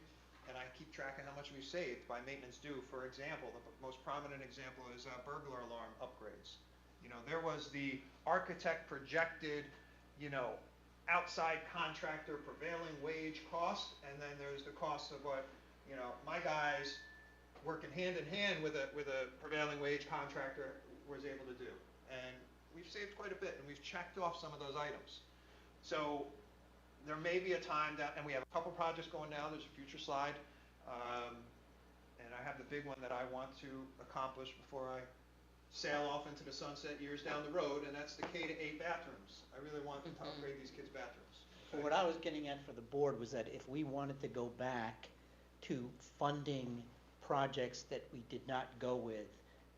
and I keep track of how much we've saved by maintenance due. For example, the most prominent example is burglar alarm upgrades. There was the architect projected, outside contractor prevailing wage cost, and then there's the cost of what, my guys working hand in hand with a prevailing wage contractor was able to do. And we've saved quite a bit, and we've checked off some of those items. So there may be a time that, and we have a couple projects going now, there's a future slide, and I have the big one that I want to accomplish before I sail off into the sunset years down the road, and that's the K-8 bathrooms. I really want to upgrade these kids' bathrooms. So what I was getting at for the board was that if we wanted to go back to funding projects that we did not go with,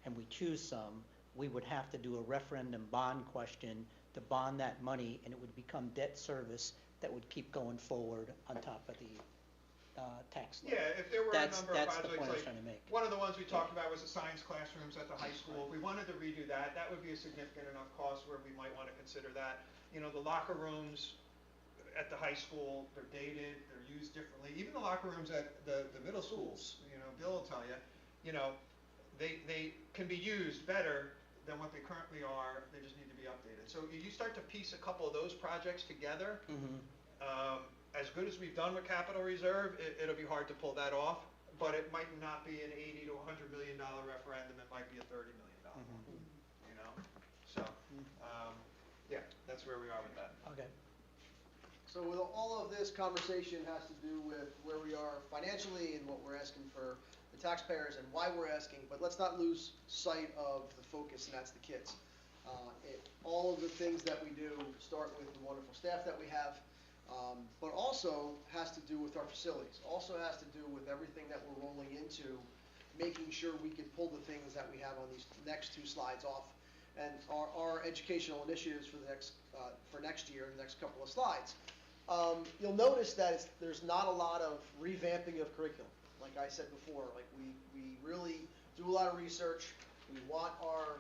and we choose some, we would have to do a referendum bond question to bond that money, and it would become debt service that would keep going forward on top of the tax levy. Yeah, if there were a number of That's the projects, point I was like, trying to make. one of the ones we talked about was the science classrooms at the high school. If we wanted to redo that, that would be a significant enough cost where we might want to consider that. The locker rooms at the high school, they're dated, they're used differently. Even the locker rooms at the middle schools, Bill will tell you, they can be used better than what they currently are. They just need to be updated. So you start to piece a couple of those projects together. As good as we've done with capital reserve, it'll be hard to pull that off, but it might not be an $80 to $100 million referendum, it might be a $30 million one, So, yeah, that's where we are with that. Okay. So with all of this conversation has to do with where we are financially and what we're asking for the taxpayers and why we're asking, but let's not lose sight of the focus, and that's the kids. All of the things that we do start with the wonderful staff that we have, but also has to do with our facilities, also has to do with everything that we're rolling into, making sure we can pull the things that we have on these next two slides off, and our educational initiatives for next year, the next couple of slides. You'll notice that there's not a lot of revamping of curriculum. Like I said before, like we really do a lot of research. We want our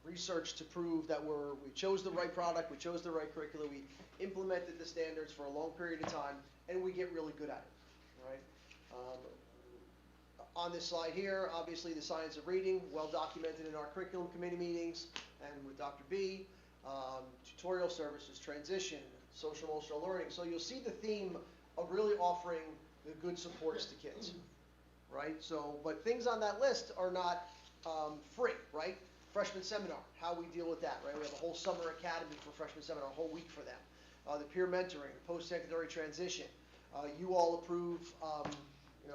research to prove that we chose the right product, we chose the right curriculum, we implemented the standards for a long period of time, and we get really good at it, right? On this slide here, obviously the science of reading, well documented in our curriculum committee meetings and with Dr. B, tutorial services, transition, social emotional learning. So you'll see the theme of really offering the good supports to kids, right? So, but things on that list are not free, right? Freshman seminar, how we deal with that, right? We have a whole summer academy for freshman seminar, a whole week for them. The peer mentoring, post-secondary transition. You all approve,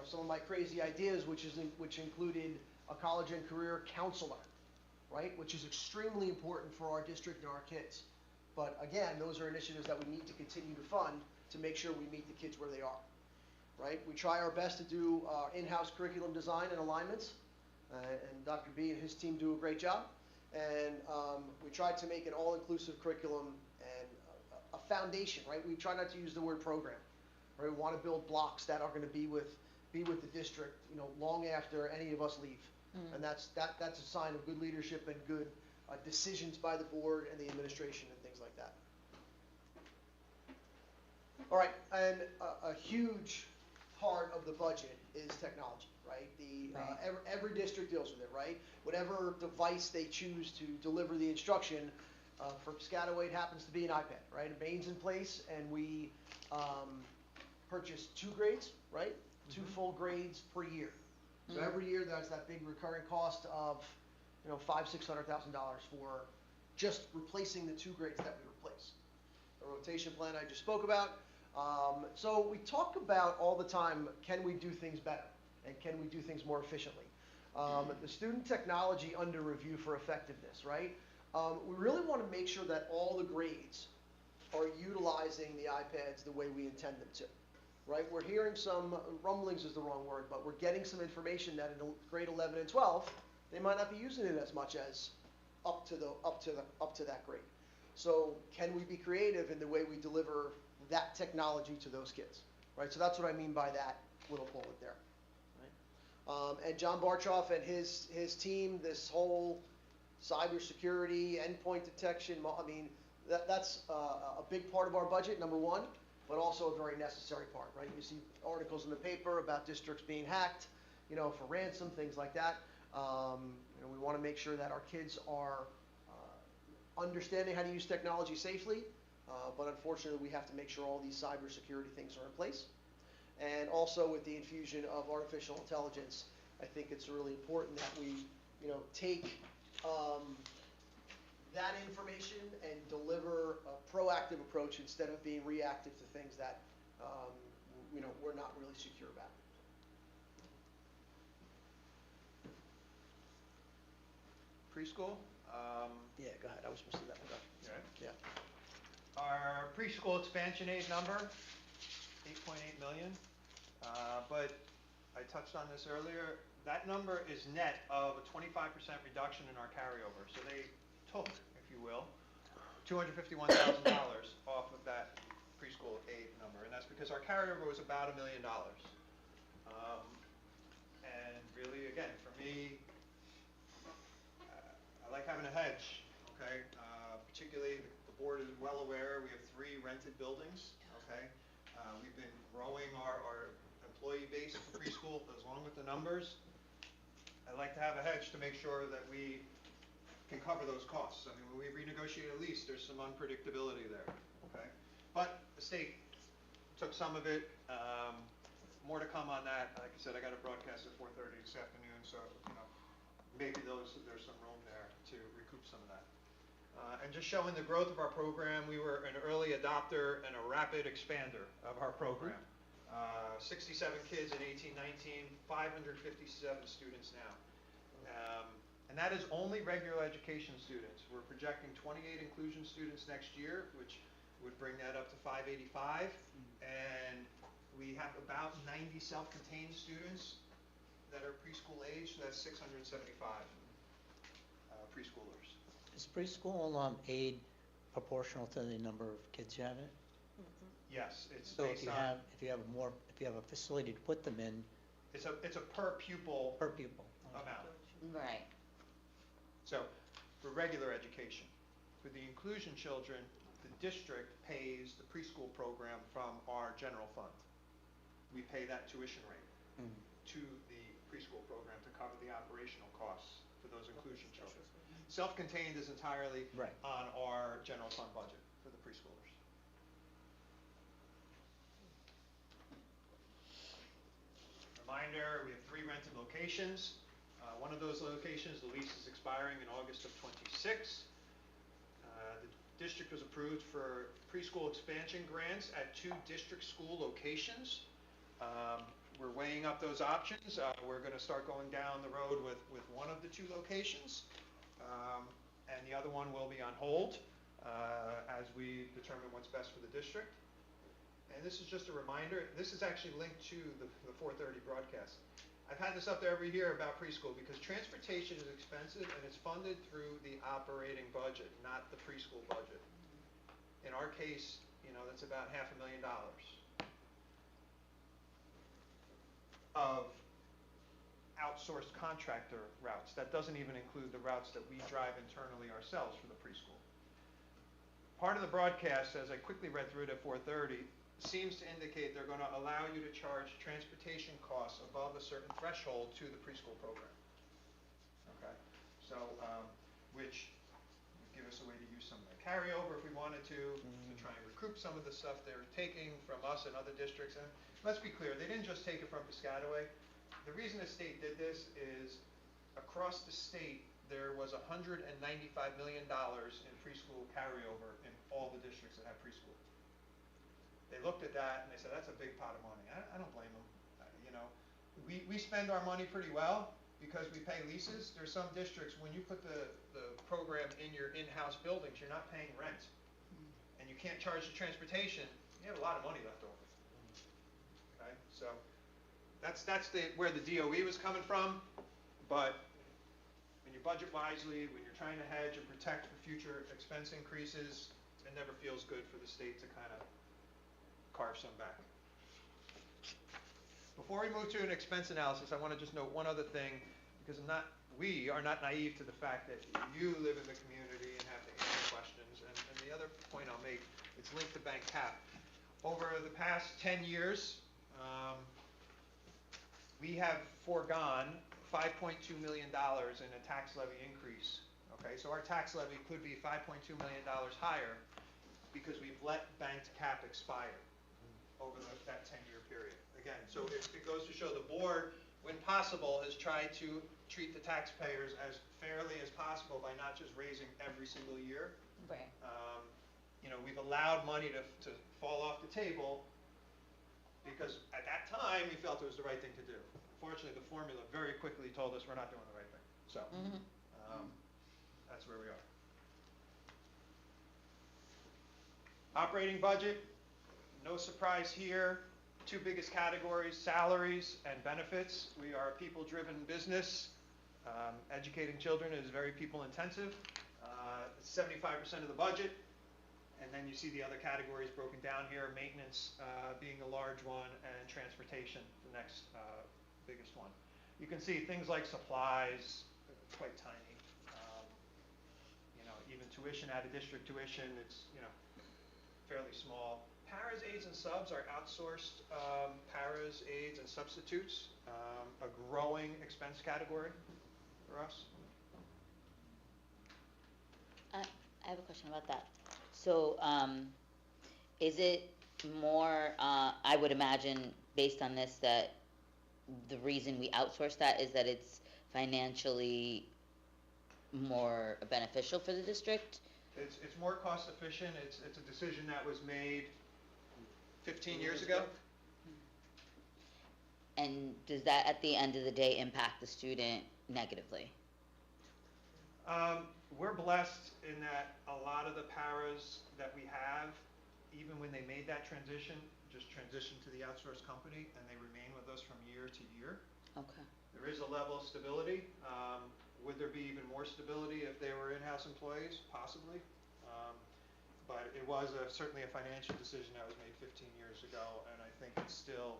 some of my crazy ideas, which included a college and career counselor, right? Which is extremely important for our district and our kids. But again, those are initiatives that we need to continue to fund to make sure we meet the kids where they are, right? We try our best to do in-house curriculum design and alignments, and Dr. B and his team do a great job. And we try to make an all-inclusive curriculum and a foundation, right? We try not to use the word program. right? We want to build blocks that are going to be with the district, long after any of us leave. And that's a sign of good leadership and good decisions by the board and the administration and things like that. All right, and a huge part of the budget is technology, right? Every district deals with it, right? Whatever device they choose to deliver the instruction, for Piscataway, it happens to be an iPad, right? And Bain's in place, and we purchase 2 grades, right? 2 full grades per year. So every year, there's that big recurring cost of, $500,000-$600,000 for just replacing the 2 grades that we replace. The rotation plan I just spoke about. So we talk about all the time, can we do things better? And can we do things more efficiently? The student technology under review for effectiveness, right? We really want to make sure that all the grades are utilizing the iPads the way we intend them to, right? We're hearing some, rumblings is the wrong word, but we're getting some information that in grade 11 and 12, they might not be using it as much as up to that grade. So can we be creative in the way we deliver that technology to those kids, right? So that's what I mean by that little bullet there, right? And John Barchoff and his team, this whole cybersecurity, endpoint detection, that's a big part of our budget, number one, but also a very necessary part, right? You see articles in the paper about districts being hacked, for ransom, things like that. We want to make sure that our kids are understanding how to use technology safely, but unfortunately we have to make sure all these cybersecurity things are in place. And also with the infusion of artificial intelligence, I think it's really important that we, take that information and deliver a proactive approach instead of being reactive to things that, we're not really secure about. Preschool, Yeah, go ahead, I was supposed to do that one. yeah. Yeah. Our preschool expansion aid number, 8.8 million. But I touched on this earlier, that number is net of a 25% reduction in our carryover. So they took, if you will, $251,000 off of that preschool aid number. And that's because our carryover was about $1 million. And really, again, for me, I like having a hedge, okay? Particularly, the board is well aware, we have 3 rented buildings, okay? We've been growing our employee base for preschool along with the numbers. I like to have a hedge to make sure that we can cover those costs. I mean, when we renegotiate a lease, there's some unpredictability there, okay? But the state took some of it. More to come on that. Like I said, I got a broadcast at 4:30 this afternoon, so, maybe there's some room there to recoup some of that. And just showing the growth of our program, we were an early adopter and a rapid expander of our program. 67 kids in 18-19, 557 students now. And that is only regular education students. We're projecting 28 inclusion students next year, which would bring that up to 585. And we have about 90 self-contained students that are preschool age, so that's 675 preschoolers. Is preschool aid proportional to the number of kids you have in it? Yes, it's So based on, if you have a facility to put them in it's a per pupil per pupil. amount. Right. So for regular education, for the inclusion children, the district pays the preschool program from our general fund. We pay that tuition rate to the preschool program to cover the operational costs for those inclusion children. Self-contained is entirely Right. on our general fund budget for the preschoolers. Reminder, we have 3 rented locations. One of those locations, the lease is expiring in August of '26. The district was approved for preschool expansion grants at 2 district school locations. We're weighing up those options. We're going to start going down the road with one of the 2 locations, and the other one will be on hold as we determine what's best for the district. And this is just a reminder, this is actually linked to the 4:30 broadcast. I've had this up there every year about preschool because transportation is expensive and it's funded through the operating budget, not the preschool budget. In our case, that's about $500,000. of outsourced contractor routes. That doesn't even include the routes that we drive internally ourselves for the preschool. Part of the broadcast, as I quickly read through it at 4:30, seems to indicate they're going to allow you to charge transportation costs above a certain threshold to the preschool program. Okay? So, which would give us a way to use some of the carryover if we wanted to try and recoup some of the stuff they're taking from us and other districts. And let's be clear, they didn't just take it from Piscataway. The reason the state did this is across the state, there was $195 million in preschool carryover in all the districts that have preschool. They looked at that and they said, that's a big pot of money. I don't blame them. You know, we spend our money pretty well because we pay leases. There's some districts, when you put the program in your in-house buildings, you're not paying rent. And you can't charge the transportation, you have a lot of money left over. Okay, so that's where the DOE was coming from, but when you budget wisely, when you're trying to hedge and protect for future expense increases, it never feels good for the state to kind of carve some back. Before we move to an expense analysis, I want to just note one other thing, because we are not naive to the fact that you live in the community and have to answer questions. And the other point I'll make, it's linked to bank cap. Over the past 10 years, we have foregone $5.2 million in a tax levy increase. Okay, so our tax levy could be $5.2 million higher because we've let banked cap expire over that 10-year period. Again, so it goes to show the board, when possible, has tried to treat the taxpayers as fairly as possible by not just raising every single year. Right. You know, we've allowed money to fall off the table because at that time we felt it was the right thing to do. Unfortunately, the formula very quickly told us we're not doing the right thing. So that's where we are. Operating budget, no surprise here. Two biggest categories, salaries and benefits. We are a people-driven business. Educating children is very people-intensive. 75% of the budget. And then you see the other categories broken down here, maintenance being a large one, and transportation, the next biggest one. You can see things like supplies, quite tiny. You know, even tuition, out-of-district tuition, it's, you know, fairly small. Paras, aides, and subs are outsourced paras, aides, and substitutes, a growing expense category for us. I have a question about that. So, is it more, I would imagine, based on this, that the reason we outsource that is that it's financially more beneficial for the district? It's more cost efficient. It's a decision that was made 15 years ago. And does that, at the end of the day, impact the student negatively? We're blessed in that a lot of the paras that we have, even when they made that transition, just transitioned to the outsourced company, and they remain with us from year to year. Okay. There is a level of stability. Would there be even more stability if they were in-house employees? Possibly. But it was certainly a financial decision that was made 15 years ago, and I think it still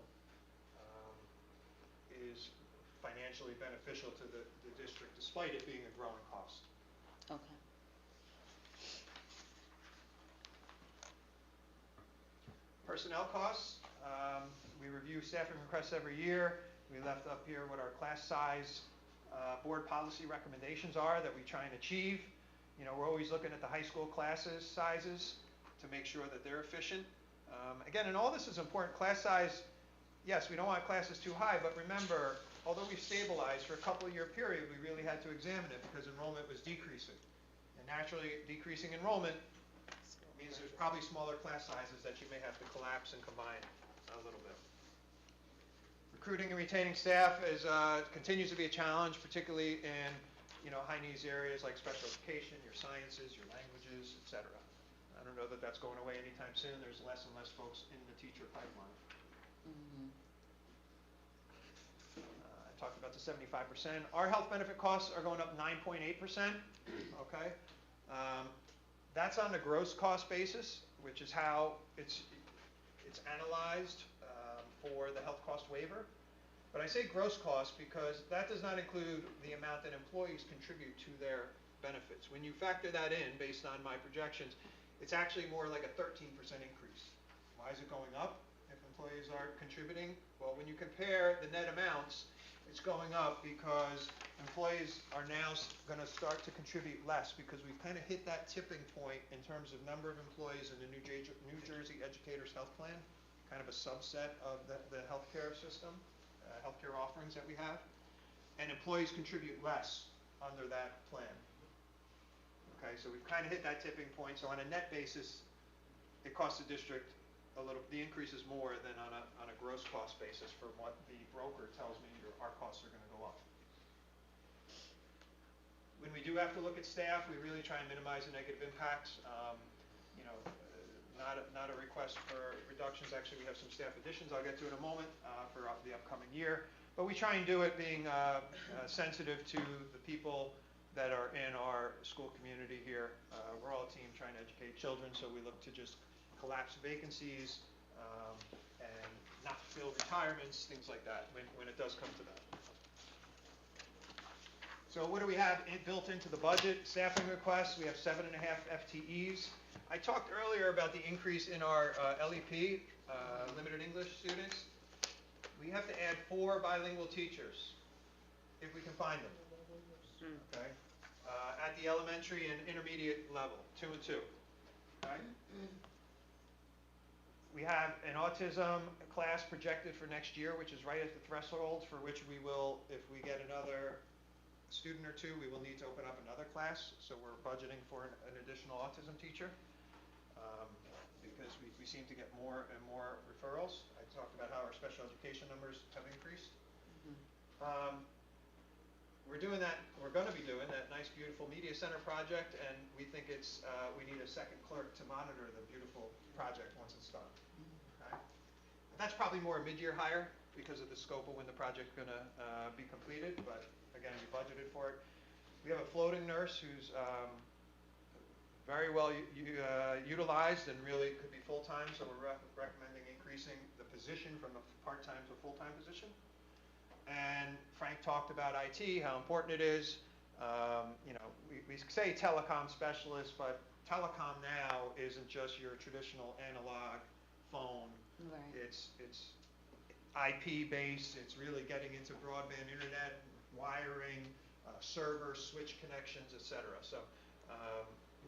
is financially beneficial to the district, despite it being a growing cost. Okay. Personnel costs, we review staffing requests every year. We left up here what our class size board policy recommendations are that we try and achieve. You know, we're always looking at the high school classes sizes to make sure that they're efficient. Again, and all this is important. Class size, yes, we don't want classes too high, but remember, although we've stabilized for a couple-year period, we really had to examine it because enrollment was decreasing. And naturally, decreasing enrollment means there's probably smaller class sizes that you may have to collapse and combine a little bit. Recruiting and retaining staff continues to be a challenge, particularly in high needs areas like special education, your sciences, your languages, etc. I don't know that that's going away anytime soon. There's less and less folks in the teacher pipeline. I talked about the 75%. Our health benefit costs are going up 9.8%. Okay. That's on the gross cost basis, which is how it's analyzed for the health cost waiver. But I say gross cost because that does not include the amount that employees contribute to their benefits. When you factor that in, based on my projections, it's actually more like a 13% increase. Why is it going up if employees are contributing? Well, when you compare the net amounts, it's going up because employees are now going to start to contribute less because we've kind of hit that tipping point in terms of number of employees in the New Jersey Educators Health Plan, kind of a subset of the healthcare system, healthcare offerings that we have, and employees contribute less under that plan. Okay, so we've kind of hit that tipping point. So on a net basis, it costs the district the increase is more than on a gross cost basis from what the broker tells me our costs are going to go up. When we do have to look at staff, we really try and minimize the negative impacts. Not a request for reductions. Actually, we have some staff additions I'll get to in a moment for the upcoming year. But we try and do it being sensitive to the people that are in our school community here. We're all a team trying to educate children, so we look to just collapse vacancies and not fill retirements, things like that, when it does come to that. So what do we have built into the budget? Staffing requests, we have 7.5 FTEs. I talked earlier about the increase in our LEP, limited English students. We have to add 4 bilingual teachers, if we can find them, okay? At the elementary and intermediate level, 2 and 2, okay? We have an autism class projected for next year, which is right at the threshold for which we will, if we get another student or 2, we will need to open up another class. So we're budgeting for an additional autism teacher because we seem to get more and more referrals. I talked about how our special education numbers have increased. We're doing that. We're going to be doing that nice, beautiful media center project, and we think we need a second clerk to monitor the beautiful project once it's done. Okay? That's probably more a mid-year hire because of the scope of when the project's going to be completed, but again, we budgeted for it. We have a floating nurse who's very well utilized and really could be full-time, so we're recommending increasing the position from a part-time to a full-time position. And Frank talked about IT, how important it is. We say telecom specialist, but telecom now isn't just your traditional analog phone. Right. It's IP based. It's really getting into broadband internet, wiring, server, switch connections, etc. So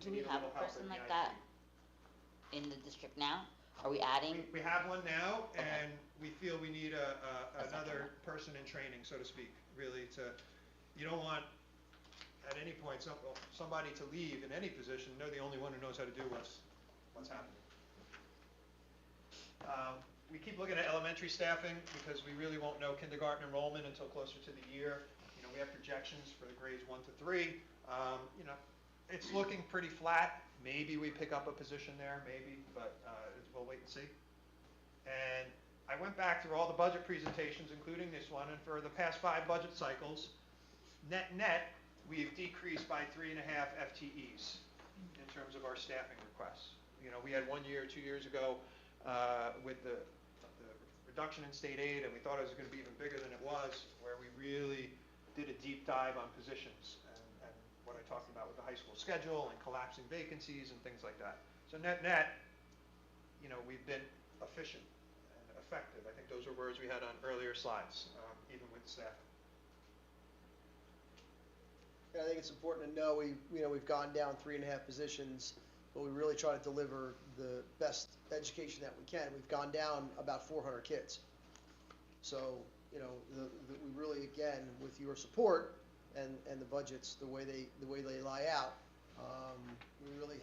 do we have a person like that in the district now? Are we adding? We have one now, Okay. and we feel we need another person in training, so to speak. Really, you don't want at any point somebody to leave in any position. They're the only one who knows how to do what's happening. We keep looking at elementary staffing because we really won't know kindergarten enrollment until closer to the year. We have projections for the grades 1 to 3. It's looking pretty flat. Maybe we pick up a position there, maybe, but we'll wait and see. And I went back through all the budget presentations, including this one, and for the past 5 budget cycles, net, we've decreased by 3.5 FTEs in terms of our staffing requests. We had 1 year, 2 years ago, with the reduction in state aid, and we thought it was going to be even bigger than it was, where we really did a deep dive on positions and what I talked about with the high school schedule and collapsing vacancies and things like that. So net, we've been efficient and effective. I think those are words we had on earlier slides, even with staffing. Yeah, I think it's important to know we've gone down 3.5 positions, but we really try to deliver the best education that we can. We've gone down about 400 kids. So we really, again, with your support and the budgets, the way they lie out, we really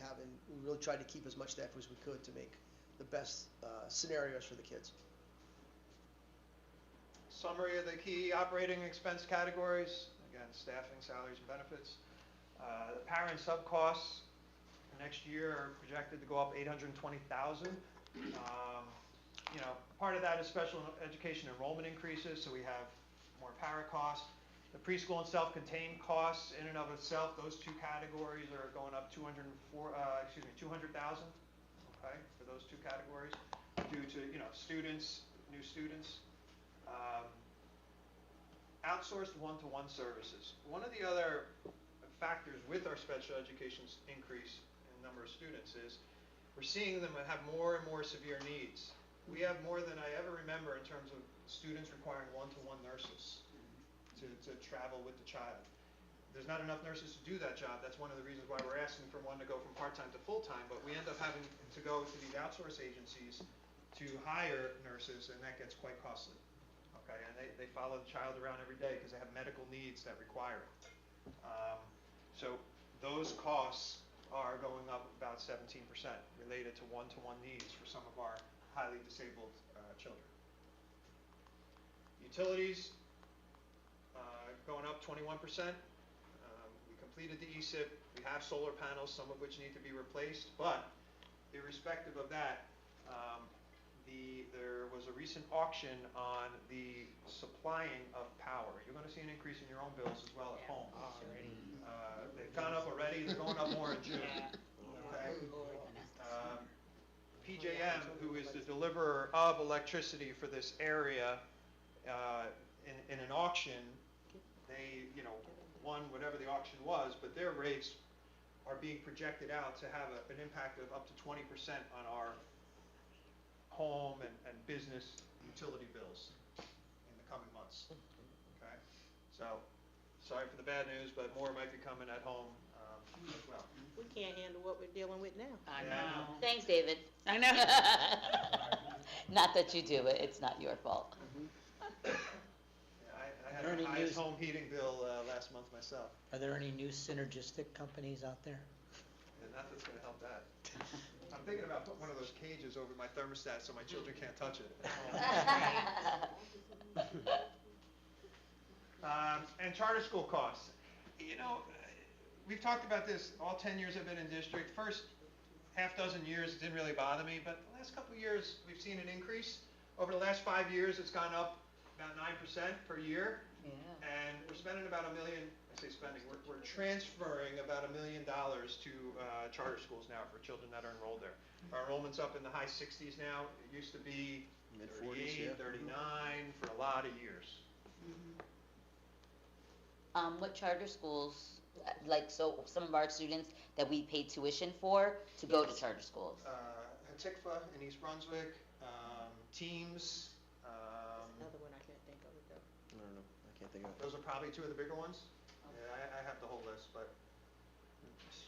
tried to keep as much staff as we could to make the best scenarios for the kids. Summary of the key operating expense categories. Again, staffing, salaries, and benefits. The parent sub costs for next year are projected to go up $820,000. Part of that is special education enrollment increases, so we have more para costs. The preschool and self-contained costs in and of itself, those 2 categories are going up $200,000, okay, for those 2 categories due to, students, new students. outsourced one-to-one services. One of the other factors with our special education increase in number of students is we're seeing them have more and more severe needs. We have more than I ever remember in terms of students requiring one-to-one nurses to travel with the child. There's not enough nurses to do that job. That's one of the reasons why we're asking for one to go from part-time to full-time, but we end up having to go to these outsource agencies to hire nurses, and that gets quite costly. Okay, and they follow the child around every day because they have medical needs that require it. So those costs are going up about 17% related to one-to-one needs for some of our highly disabled children. Utilities going up 21%. We completed the ESIP. We have solar panels, some of which need to be replaced, but irrespective of that, there was a recent auction on the supplying of power. You're going to see an increase in your own bills as well at home. They've gone up already. They're going up more in June. Okay. PJM, who is the deliverer of electricity for this area, in an auction, they, won whatever the auction was, but their rates are being projected out to have an impact of up to 20% on our home and business utility bills in the coming months. Okay, so sorry for the bad news, but more might be coming at home as well. We can't handle what we're dealing with now. I Yeah, I know. Thanks, David. I know. Not that you do it, it's not your fault. Yeah, I had Ernie the highest News- home heating bill last month myself, Are there any new synergistic companies out there? and nothing's going to help that. I'm thinking about putting one of those cages over my thermostat so my children can't touch it. And charter school costs. We've talked about this all 10 years I've been in district. First half dozen years, it didn't really bother me, but the last couple of years, we've seen an increase. Over the last 5 years, it's gone up about 9% per year. Yeah. And we're spending about $1 million, I say spending, we're transferring about $1 million to charter schools now for children that are enrolled there. Our enrollment's up in the high 60s now. It used to be Mid-40s, 38, 39 for a lot of years. What charter schools, so some of our students that we paid tuition for to go to charter schools? Hatikva in East Brunswick, Teams, Another one I can't think of it though. I don't know, I can't think of it. those are probably two of the bigger ones. Yeah, I have the whole list, but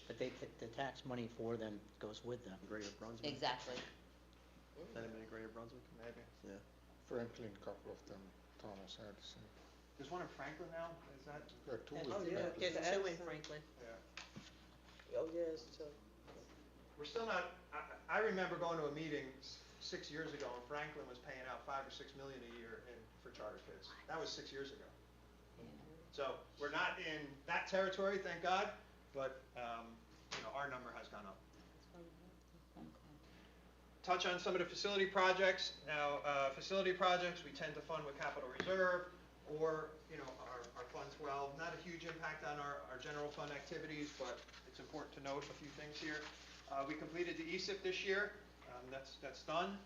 But the tax money for them goes with them. Greater Brunswick? Exactly. Anyone in Greater Brunswick? maybe. Yeah. Franklin, couple of them, Thomas Addison. There's one in Franklin now, is that? There are two Oh, with yeah, Franklin. there's two in Franklin. Yeah. Oh, yes, so. We're still not, I remember going to a meeting 6 years ago, and Franklin was paying out $5 or $6 million a year for charter kids. That was 6 years ago. So we're not in that territory, thank God, but our number has gone up. Touch on some of the facility projects. Now, facility projects we tend to fund with capital reserve or our Fund 12. Not a huge impact on our general fund activities, but it's important to note a few things here. We completed the ESIP this year. That's done.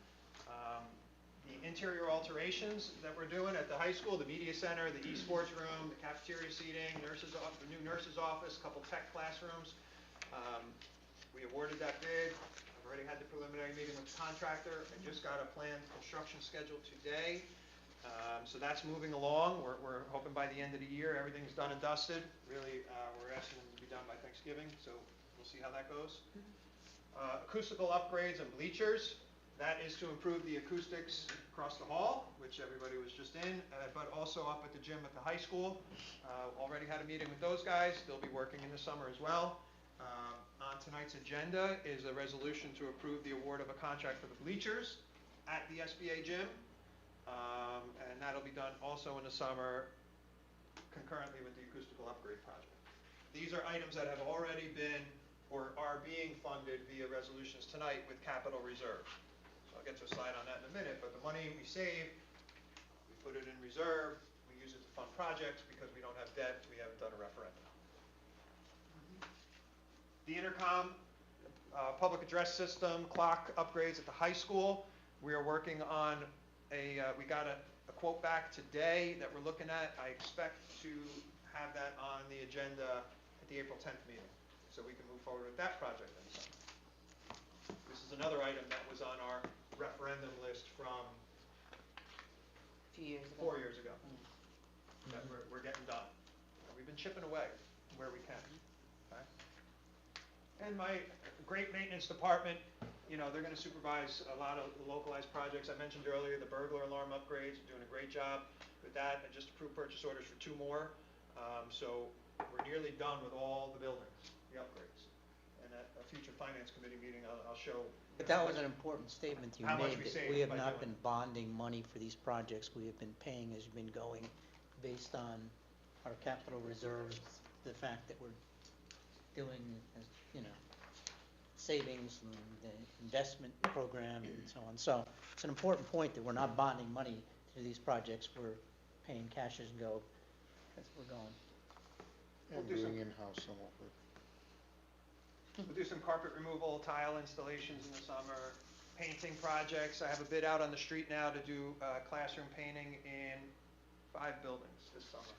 The interior alterations that we're doing at the high school, the media center, the esports room, the cafeteria seating, the new nurse's office, a couple tech classrooms. We awarded that bid. I've already had the preliminary meeting with the contractor. I just got a planned construction schedule today. So that's moving along. We're hoping by the end of the year, everything's done and dusted. Really, we're asking them to be done by Thanksgiving, so we'll see how that goes. Acoustical upgrades and bleachers. That is to improve the acoustics across the hall, which everybody was just in, but also up at the gym at the high school. Already had a meeting with those guys. They'll be working in the summer as well. On tonight's agenda is a resolution to approve the award of a contract for the bleachers at the SBA gym. And that'll be done also in the summer concurrently with the acoustical upgrade project. These are items that have already been or are being funded via resolutions tonight with capital reserve. So I'll get to a slide on that in a minute, but the money we save, we put it in reserve, we use it to fund projects because we don't have debt, we haven't done a referendum. The intercom, public address system, clock upgrades at the high school. We are working on we got a quote back today that we're looking at. I expect to have that on the agenda at the April 10th meeting, so we can move forward with that project in the summer. This is another item that was on our referendum list from A few years ago. 4 years ago, that we're getting done. And we've been chipping away where we can. Okay? And my great maintenance department, you know, they're gonna supervise a lot of localized projects. I mentioned earlier, the burglar alarm upgrades, doing a great job with that. I just approved purchase orders for 2 more. So we're nearly done with all the buildings, the upgrades. And at a future finance committee meeting, I'll show. But that was an important statement you How much made, we that saved we have by not doing been bonding money for these projects. We have been paying as we've been going based on our capital reserves, the fact that we're doing, you know, savings and the investment program and so on. So it's an important point that we're not bonding money to these projects. We're paying cash as go as we're going. We'll And do some- doing in-house some of it. We'll do some carpet removal, tile installations in the summer, painting projects. I have a bid out on the street now to do classroom painting in 5 buildings this summer.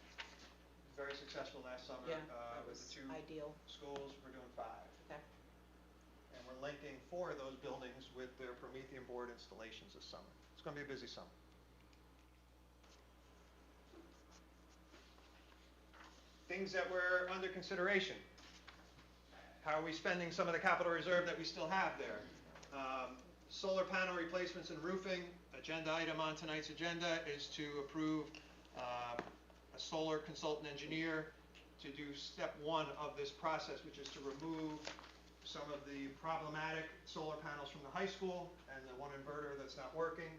Very successful last summer Yeah, that with was the 2 ideal. schools. We're doing 5. Okay. And we're linking 4 of those buildings with their Promethean board installations this summer. It's going to be a busy summer. Things that were under consideration. How are we spending some of the capital reserve that we still have there? Solar panel replacements and roofing. Agenda item on tonight's agenda is to approve a solar consultant engineer to do step 1 of this process, which is to remove some of the problematic solar panels from the high school and the 1 inverter that's not working.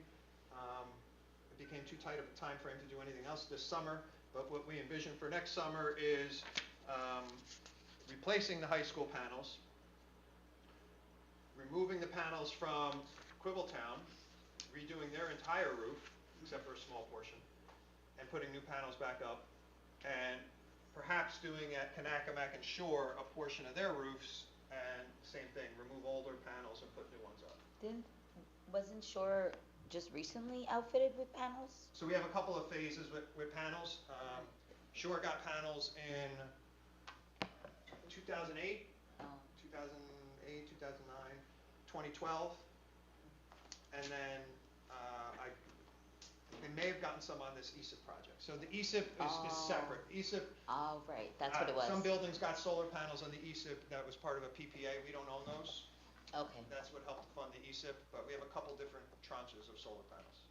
It became too tight of a time frame to do anything else this summer, but what we envision for next summer is replacing the high school panels, removing the panels from Quibbletown, redoing their entire roof, except for a small portion, and putting new panels back up, and perhaps doing at Kanakamak and Shore a portion of their roofs, and same thing, remove older panels and put new ones up. Wasn't Shore just recently outfitted with panels? So we have a couple of phases with panels. Shore got panels in 2008, Oh, 2008, 2009, 2012, and then they may have gotten some on this ESIP project. So the ESIP is separate. ESIP, oh, right, that's what it was. some buildings got solar panels on the ESIP that was part of a PPA. We don't own those. Okay, That's what helped fund the ESIP, but we have a couple different tranches of solar panels.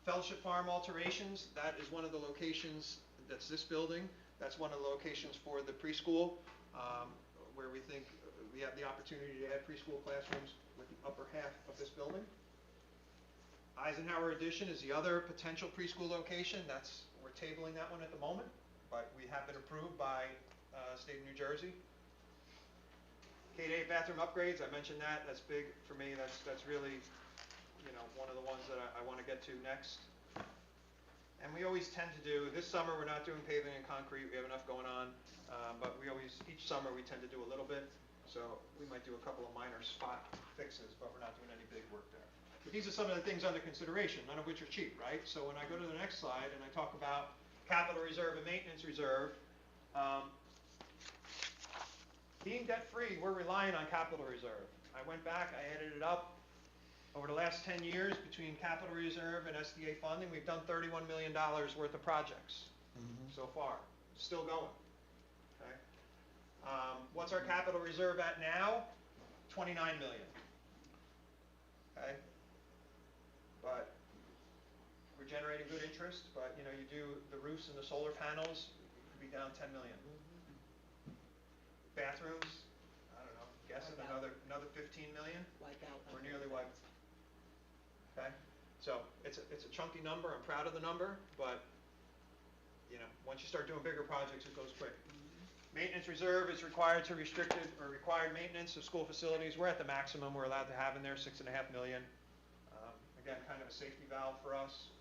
Fellowship Farm alterations, that is one of the locations, that's this building. That's one of the locations for the preschool, where we think we have the opportunity to add preschool classrooms with the upper half of this building. Eisenhower Addition is the other potential preschool location. We're tabling that one at the moment, but we have been approved by State of New Jersey. K-8 bathroom upgrades, I mentioned that. That's big for me. That's really, you know, one of the ones that I want to get to next. And we always tend to do, this summer we're not doing paving and concrete, we have enough going on, but each summer we tend to do a little bit, so we might do a couple of minor spot fixes, but we're not doing any big work there. But these are some of the things under consideration, none of which are cheap, right? So when I go to the next slide and I talk about capital reserve and maintenance reserve, being debt-free, we're relying on capital reserve. I went back, I added it up. Over the last 10 years, between capital reserve and SDA funding, we've done $31 million worth of projects so far. Still going. Okay? What's our capital reserve at now? $29 million. Okay? But we're generating good interest, but you know, you do the roofs and the solar panels, it could be down $10 million. Bathrooms, I don't know, guessing another 15 million. Wipe out. We're nearly wiped. Okay, so it's a chunky number. I'm proud of the number, but you know, once you start doing bigger projects, it goes quick. Maintenance reserve is required required maintenance of school facilities. We're at the maximum we're allowed to have in there, $6.5 million. Again, kind of a safety valve for us.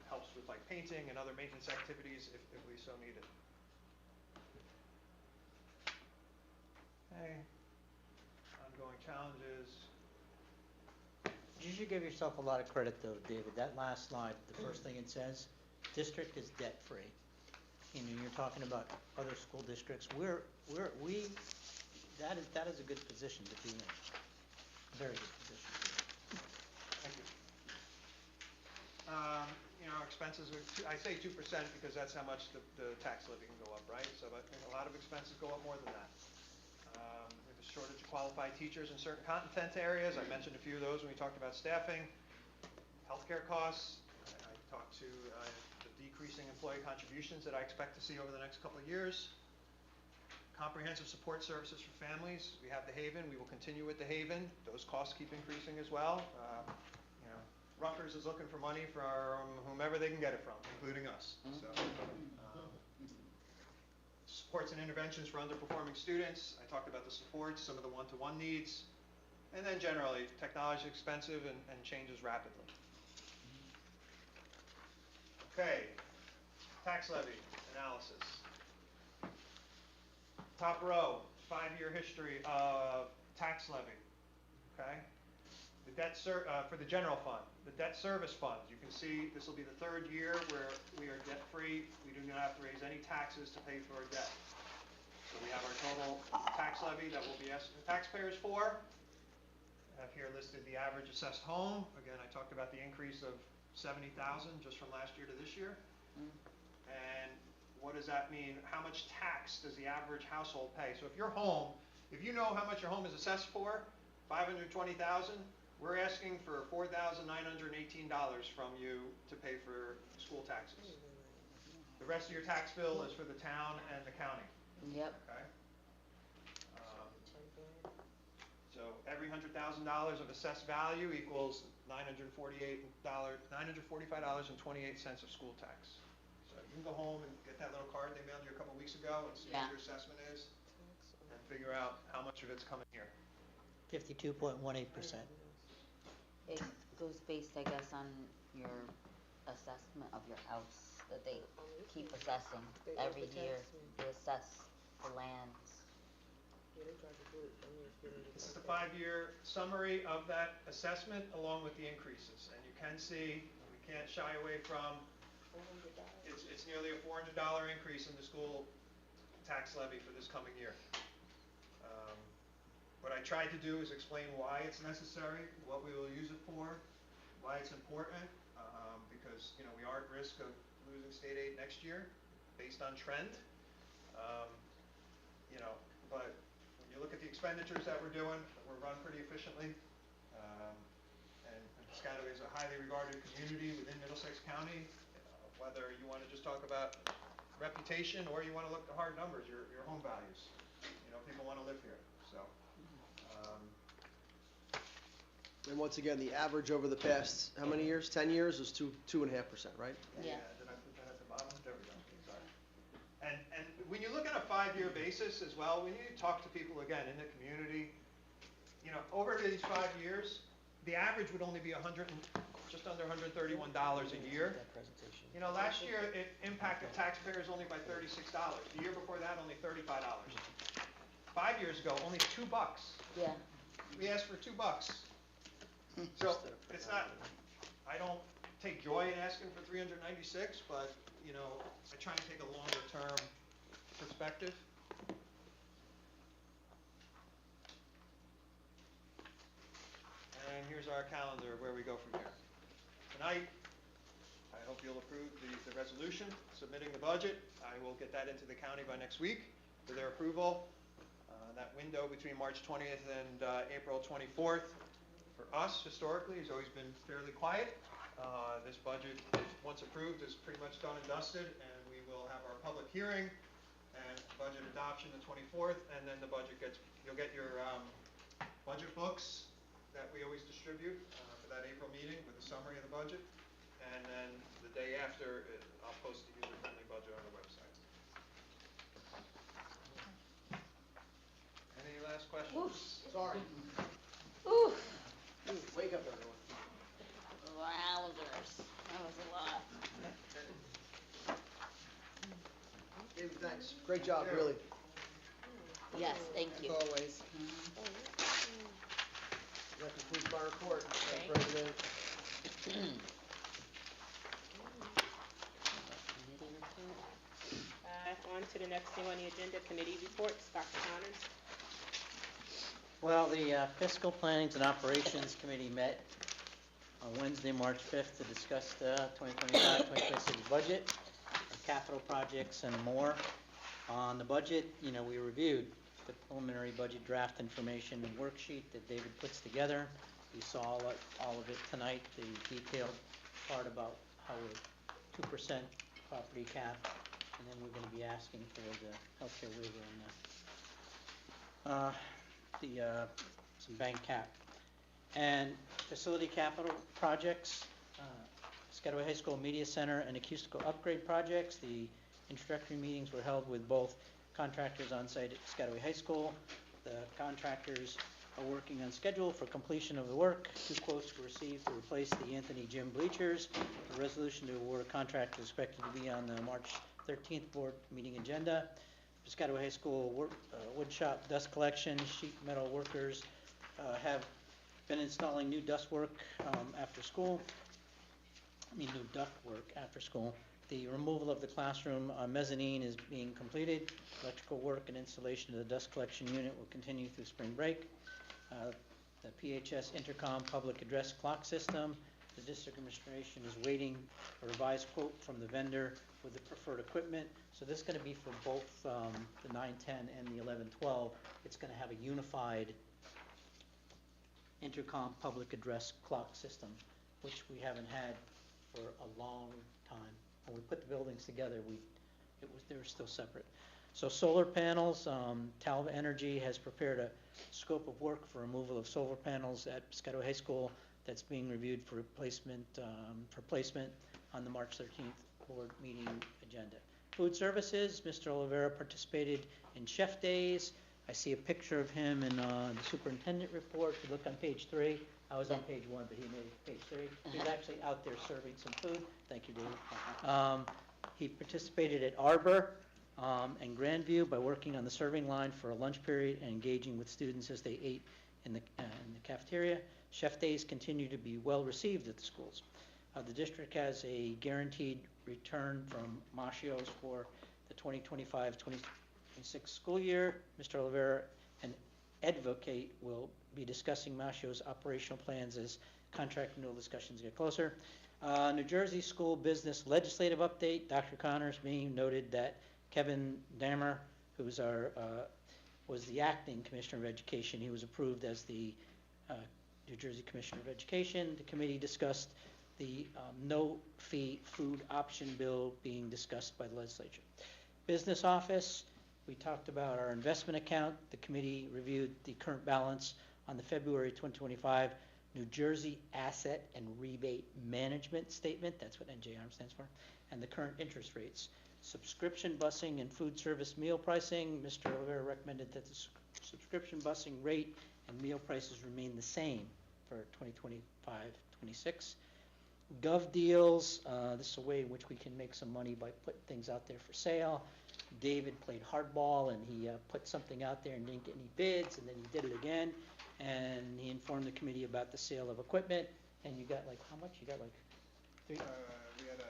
Helps with like painting and other maintenance activities if we so need it. Okay. Ongoing challenges. You should give yourself a lot of credit though, David. That last slide, the first thing it says, district is debt-free. You know, you're talking about other school districts. That is a good position to be in. Very good position. Thank you. You know, expenses are, I say 2% because that's how much the tax levy can go up, right? So I think a lot of expenses go up more than that. We have a shortage of qualified teachers in certain content areas. I mentioned a few of those when we talked about staffing. Healthcare costs. I talked to the decreasing employee contributions that I expect to see over the next couple of years. Comprehensive support services for families. We have the Haven. We will continue with the Haven. Those costs keep increasing as well. You know, Rutgers is looking for money from whomever they can get it from, including us. So, supports and interventions for underperforming students. I talked about the supports, some of the one-to-one needs. And then generally, technology is expensive and changes rapidly. Okay, tax levy analysis. Top row, 5-year history of tax levy, okay? The debt for the general fund, the debt service fund, you can see this will be the 3rd year where we are debt-free. We do not have to raise any taxes to pay for our debt. So we have our total tax levy that we'll be asking the taxpayers for. I have here listed the average assessed home. Again, I talked about the increase of 70,000 just from last year to this year. And what does that mean? How much tax does the average household pay? So if your home, if you know how much your home is assessed for, $520,000, we're asking for $4,918 from you to pay for school taxes. The rest of your tax bill is for the town and the county. Yep. Okay. So every $100,000 of assessed value equals $945.28 of school tax. So you can go home and get that little card they mailed you a couple weeks ago and see what your assessment is, and figure out how much of it's coming here. 52.18%. It goes based, I guess, on your assessment of your house, that they keep assessing every year. They assess the lands. This is the 5-year summary of that assessment along with the increases. And you can see, we can't shy away from, it's nearly a $400 increase in the school tax levy for this coming year. What I tried to do is explain why it's necessary, what we will use it for, why it's important, because we are at risk of losing state aid next year based on trend. But when you look at the expenditures that we're doing, we're run pretty efficiently. And Piscataway is a highly regarded community within Middlesex County. Whether you want to just talk about reputation or you want to look at the hard numbers, your home values. People want to live here. So. And once again, the average over the past, how many years? 10 years is 2.5%, right? Yeah. Did I put that at the bottom? There we go. Sorry. And when you look at a 5-year basis as well, we need to talk to people again in the community. Over these 5 years, the average would only be just under $131 a year. Last year it impacted taxpayers only by $36. The year before that, only $35. 5 years ago, only $2. Yeah. We asked for $2. So it's not, I don't take joy in asking for 396, but, I try and take a longer term perspective. And here's our calendar of where we go from here. Tonight, I hope you'll approve the resolution submitting the budget. I will get that into the county by next week for their approval. That window between March 20th and April 24th. For us, historically, has always been fairly quiet. This budget, once approved, is pretty much done and dusted, and we will have our public hearing and budget adoption the 24th, and then the budget you'll get your budget books that we always distribute for that April meeting with a summary of the budget, and then the day after, I'll post the user-friendly budget on the website. Any last questions? Oof. Sorry. Ooh. Wake up, everyone. Wowzers. That was a lot. David, thanks. Great job, really. Yes, thank you. As always. That concludes my report, Okay. Madam President. On to the next thing on the agenda, committee reports, Dr. Connors. Well, the Fiscal Plannings and Operations Committee met on Wednesday, March 5th to discuss the 2025-2026 budget, capital projects, and more. On the budget, we reviewed the preliminary budget draft information and worksheet that David puts together. You saw all of it tonight, the detailed part about how we're 2% property cap, and then we're going to be asking for the healthcare waiver and some bank cap. And facility capital projects, Piscataway High School Media Center and acoustical upgrade projects. The introductory meetings were held with both contractors on site at Piscataway High School. The contractors are working on schedule for completion of the work. 2 quotes were received to replace the Anthony Gym bleachers. The resolution to award a contract is expected to be on the March 13th board meeting agenda. Piscataway High School wood shop dust collection. Sheet metal workers have been installing new dust work after school. New duct work after school. The removal of the classroom mezzanine is being completed. Electrical work and installation of the dust collection unit will continue through spring break. The PHS intercom public address clock system. The district administration is waiting for a revised quote from the vendor with the preferred equipment. So this is going to be for both the 910 and the 1112. It's going to have a unified intercom public address clock system, which we haven't had for a long time. When we put the buildings together, they were still separate. So solar panels, Talva Energy has prepared a scope of work for removal of solar panels at Piscataway High School that's being reviewed for placement on the March 13th board meeting agenda. Food services, Mr. Oliveira participated in Chef Days. I see a picture of him in the superintendent report. If you look on page 3, I was on page 1, but he made it page 3. He's actually out there serving some food. Thank you, David. He participated at Arbor and Grandview by working on the serving line for a lunch period and engaging with students as they ate in the cafeteria. Chef Days continue to be well received at the schools. The district has a guaranteed return from Maschio's for the 2025-2026 school year. Mr. Oliveira and Advocate will be discussing Maschio's operational plans as contract renewal discussions get closer. New Jersey School Business Legislative Update. Dr. Connors noted that Kevin Dammer, who's was the acting Commissioner of Education, he was approved as the New Jersey Commissioner of Education. The committee discussed the no-fee food option bill being discussed by the legislature. Business office, we talked about our investment account. The committee reviewed the current balance on the February 2025 New Jersey Asset and Rebate Management Statement. That's what NJR stands for. And the current interest rates. Subscription busing and food service meal pricing. Mr. Oliveira recommended that the subscription busing rate and meal prices remain the same for 2025-26. Gov deals, this is a way in which we can make some money by putting things out there for sale. David played hardball and he put something out there and didn't get any bids, and then he did it again, and he informed the committee about the sale of equipment. And you got how much? You got 3? We had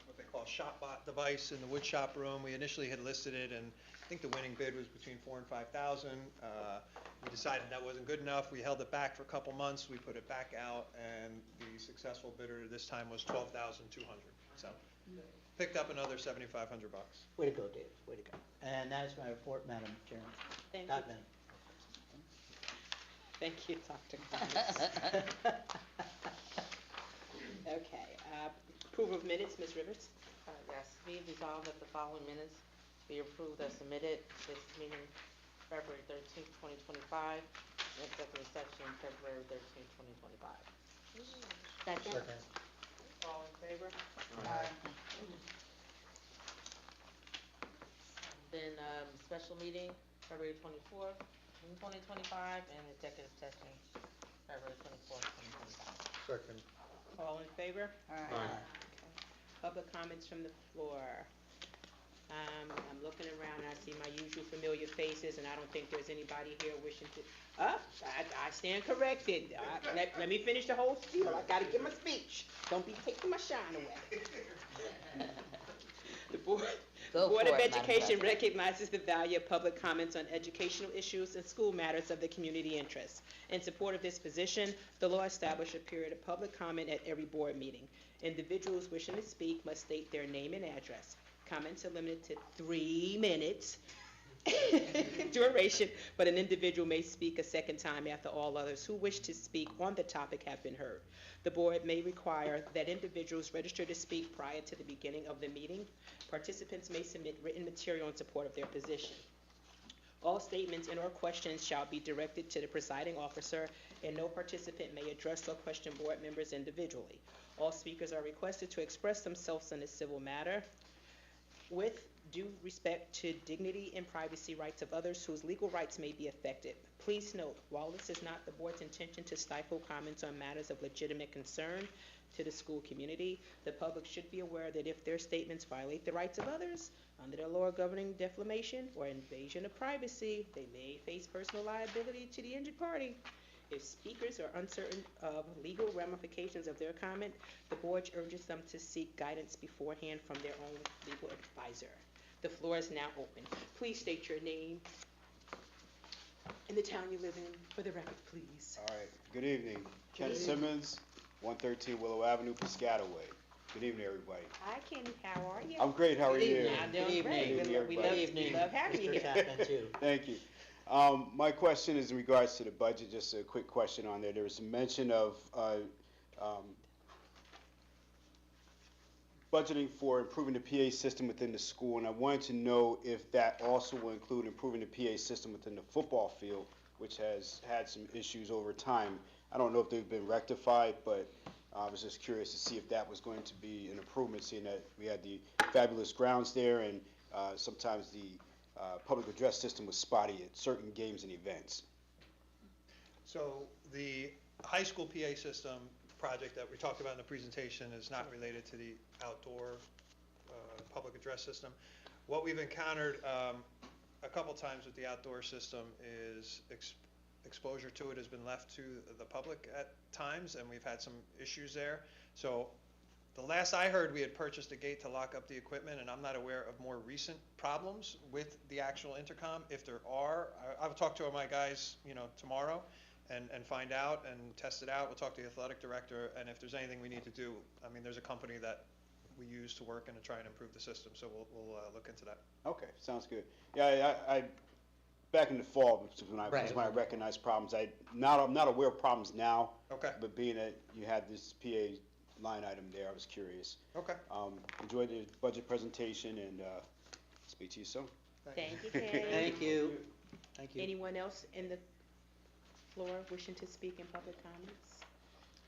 what they call a shop bot device in the wood shop room. We initially had listed it, and I think the winning bid was between $4,000 and $5,000. We decided that wasn't good enough. We held it back for a couple months. We put it back out, and the successful bidder this time was $12,200. So picked up another $7,500. Way to go, David. Way to go. And that is my report, Madam Chairman. Thank you. Madam. Thank you, Dr. Connors. Okay, approval of minutes, Ms. Rivers? Yes, be resolved that the following minutes be approved as submitted this meeting, February 13th, 2025, and executive session, February 13th, 2025. Second. All in favor? Then, special meeting, February 24th, 2025, and executive session, February 24th, 2025. Second. All in favor? Aye. Public comments from the floor. I'm looking around, I see my usual familiar familiar faces, and I don't think there's anybody here wishing to, I stand corrected. Let me finish the whole spiel. I gotta give my speech. Don't be taking my shine away. The Board Go Board for of it, Madam Education President. recognizes the value of public comments on educational issues and school matters of the community interest. In support of this position, the law established a period of public comment at every board meeting. Individuals wishing to speak must state their name and address. Comments are limited to 3 minutes duration, but an individual may speak a second time after all others who wish to speak on the topic have been heard. The board may require that individuals register to speak prior to the beginning of the meeting. Participants may submit written material in support of their position. All statements and/or questions shall be directed to the presiding officer, and no participant may address or question board members individually. All speakers are requested to express themselves in a civil matter with due respect to dignity and privacy rights of others whose legal rights may be affected. Please note, while this is not the board's intention to stifle comments on matters of legitimate concern to the school community, the public should be aware that if their statements violate the rights of others under the law governing defamation or invasion of privacy, they may face personal liability to the injured party. If speakers are uncertain of legal ramifications of their comment, the board urges them to seek guidance beforehand from their own legal advisor. The floor is now open. Please state your name and the town you live in for the record, please. All right, good evening. Ken Good Simmons, 113 Willow Avenue, Piscataway. Good evening, everybody. Hi, Kenny. How are you? I'm great, how are you? I'm doing Good great. evening. Good evening, We everybody. love having you Mr. here. Chapman, too. Thank you. My question is in regards to the budget, just a quick question on there. There was a mention of budgeting for improving the PA system within the school, and I wanted to know if that also will include improving the PA system within the football field, which has had some issues over time. I don't know if they've been rectified, but I was just curious to see if that was going to be an improvement, seeing that we had the fabulous grounds there, and sometimes the public address system was spotty at certain games and events. So the high school PA system project that we talked about in the presentation is not related to the outdoor public address system. What we've encountered a couple times with the outdoor system is exposure to it has been left to the public at times, and we've had some issues there. So the last I heard, we had purchased a gate to lock up the equipment, and I'm not aware of more recent problems with the actual intercom. If there are, I'll talk to my guys, tomorrow and find out and test it out. We'll talk to the athletic director, and if there's anything we need to do, I mean, there's a company that we use to work and to try and improve the system, so we'll look into that. Okay, sounds good. Yeah, I back in the fall, was when I Right. recognized problems. I'm not aware of problems now. Okay. But being that you had this PA line item there, I was curious. Okay. Enjoyed the budget presentation, and speak to you soon. Thank you, Kenny. Thank you. Thank you. Anyone else in the floor wishing to speak in public comments?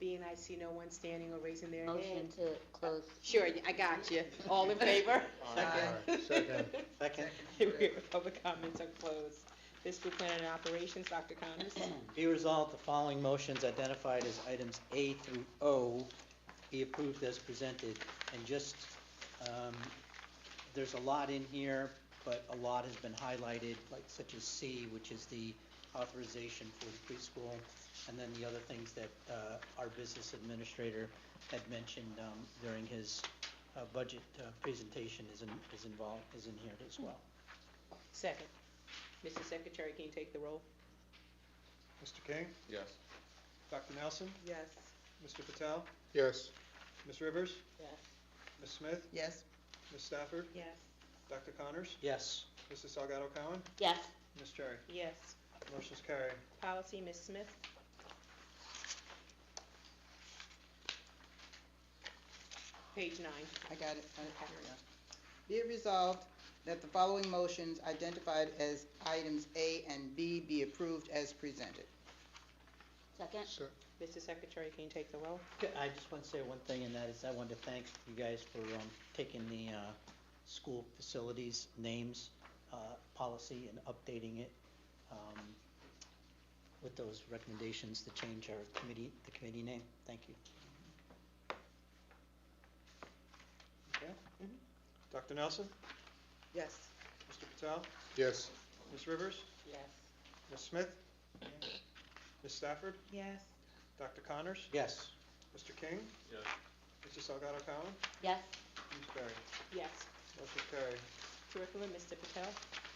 Being I see no one standing or raising their Motion hand. to close. Sure, I got you. All in favor? Second. Second. Public comments are closed. Fiscal plan and operations, Dr. Connors. Be resolved, the following motions identified as items A through O be approved as presented. And just, there's a lot in here, but a lot has been highlighted, like such as C, which is the authorization for the preschool, and then the other things that our business administrator had mentioned during his budget presentation is in here as well. Second. Mr. Secretary, can you take the roll? Mr. King? Yes. Dr. Nelson? Yes. Mr. Patel? Yes. Ms. Rivers? Yes. Ms. Smith? Yes. Ms. Stafford? Yes. Dr. Connors? Yes. Mrs. Salgado Cowan? Yes. Ms. Cherry? Yes. Motion's carried. Policy, Ms. Smith. Page 9. I got it. Here we go. Be it resolved that the following motions identified as items A and B be approved as presented. Second? Mr. Secretary, can you take the roll? I just want to say one thing, and that is I wanted to thank you guys for taking the school facilities names policy and updating it with those recommendations to change the committee name. Thank you. Okay. Dr. Nelson? Yes. Mr. Patel? Yes. Ms. Rivers? Yes. Ms. Smith? Ms. Stafford? Yes. Dr. Connors? Yes. Mr. King? Yes. Mrs. Salgado Cowan? Yes. Ms. Berry? Yes. Motion carried. Curriculum, Mr. Patel?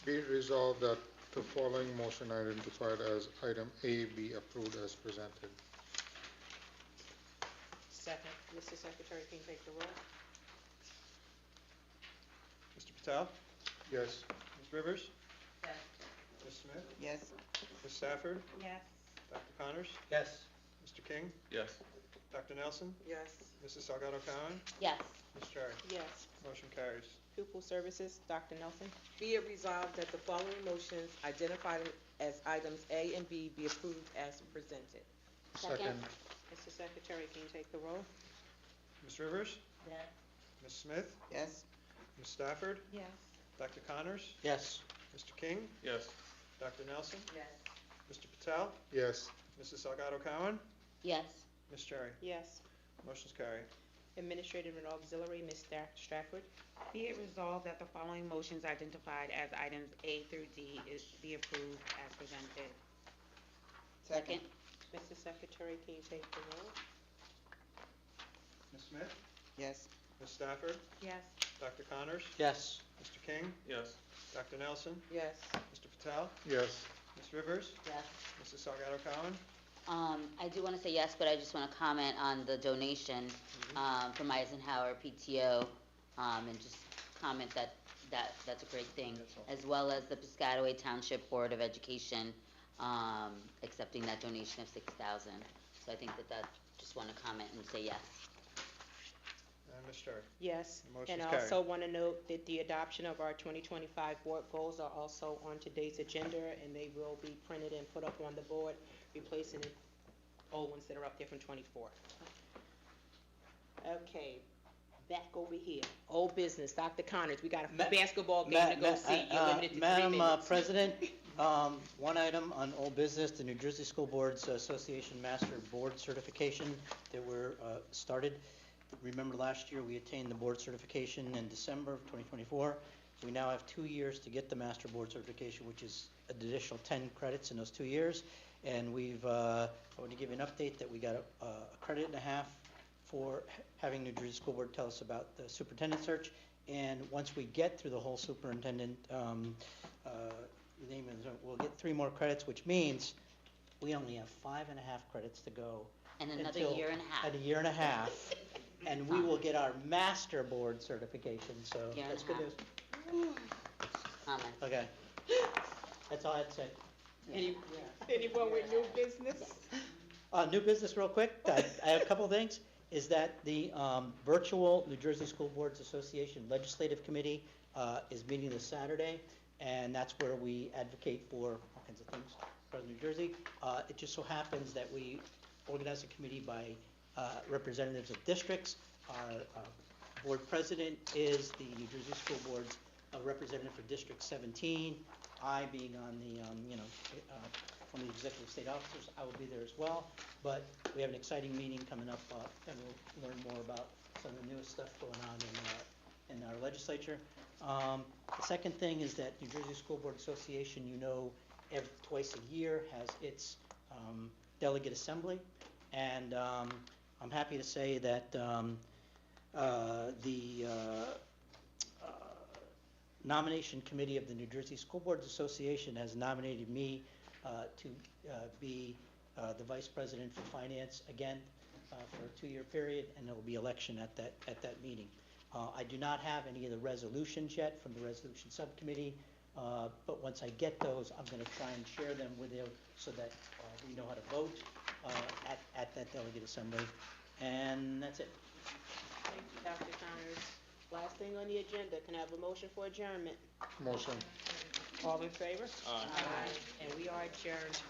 Be it resolved that the following motion identified as item A be approved as presented. Second. Mr. Secretary, can you take the roll? Mr. Patel? Yes. Ms. Rivers? Yes. Ms. Smith? Yes. Ms. Stafford? Yes. Dr. Connors? Yes. Mr. King? Yes. Dr. Nelson? Yes. Mrs. Salgado Cowan? Yes. Ms. Cherry? Yes. Motion carries. Pupil Services, Dr. Nelson? Be it resolved that the following motions identified as items A and B be approved as presented. Second. Mr. Secretary, can you take the roll? Ms. Rivers? Yes. Ms. Smith? Yes. Ms. Stafford? Yes. Dr. Connors? Yes. Mr. King? Yes. Dr. Nelson? Yes. Mr. Patel? Yes. Mrs. Salgado Cowan? Yes. Ms. Cherry? Yes. Motion's carried. Administrative and Auxiliary, Ms. Stratford? Be it resolved that the following motions identified as items A through D be approved as presented. Second. Mr. Secretary, can you take the roll? Ms. Smith? Yes. Ms. Stafford? Yes. Dr. Connors? Yes. Mr. King? Yes. Dr. Nelson? Yes. Mr. Patel? Yes. Ms. Rivers? Yes. Mrs. Salgado Cowan? I do want to say yes, but I just want to comment on the donation from Eisenhower PTO, and just comment that's a great thing, as well as the Piscataway Township Board of Education accepting that donation of $6,000. So I think that just want to comment and say yes. And Ms. Cherry? Yes. Motion's And I carried. also want to note that the adoption of our 2025 board goals are also on today's agenda, and they will be printed and put up on the board, replacing the old ones that are up there from '24. Okay, back over here. Old business, Dr. Connors, we got a basketball game to go see. You're limited to 3 Madam minutes. President, one item on old business, the New Jersey School Boards Association Master Board Certification that were started. Remember last year, we attained the board certification in December of 2024. We now have 2 years to get the Master Board Certification, which is an additional 10 credits in those 2 years. And I want to give you an update that we got a credit and a half for having New Jersey School Board tell us about the superintendent search. And once we get through the whole superintendent name, we'll get 3 more credits, which means we only have 5.5 credits to go. And another until- year and a half. And a year and a half. And we will get our Master Board certification, so Year and that's a good half. news. Comment. Okay. That's all I had to say. Anyone with new business? New business real quick, I have a couple of things, is that the virtual New Jersey School Boards Association Legislative Committee is meeting this Saturday, and that's where we advocate for all kinds of things across New Jersey. It just so happens that we organize a committee by representatives of districts. Our board president is the New Jersey School Board's representative for District 17. I, being on the, one of the executive state officers, I will be there as well. But we have an exciting meeting coming up, and we'll learn more about some of the newest stuff going on in our legislature. The second thing is that New Jersey School Board Association, twice a year has its delegate assembly. And I'm happy to say that the nomination committee of the New Jersey School Boards Association has nominated me to be the vice president for finance again for a 2-year period, and there will be election at that meeting. I do not have any of the resolutions yet from the resolution subcommittee, but once I get those, I'm going to try and share them with you so that we know how to vote at that delegate assembly. And that's it. Thank you, Dr. Connors. Last thing on the agenda, can I have a motion for adjournment? Motion. All in favor? Aye. And we are adjourned.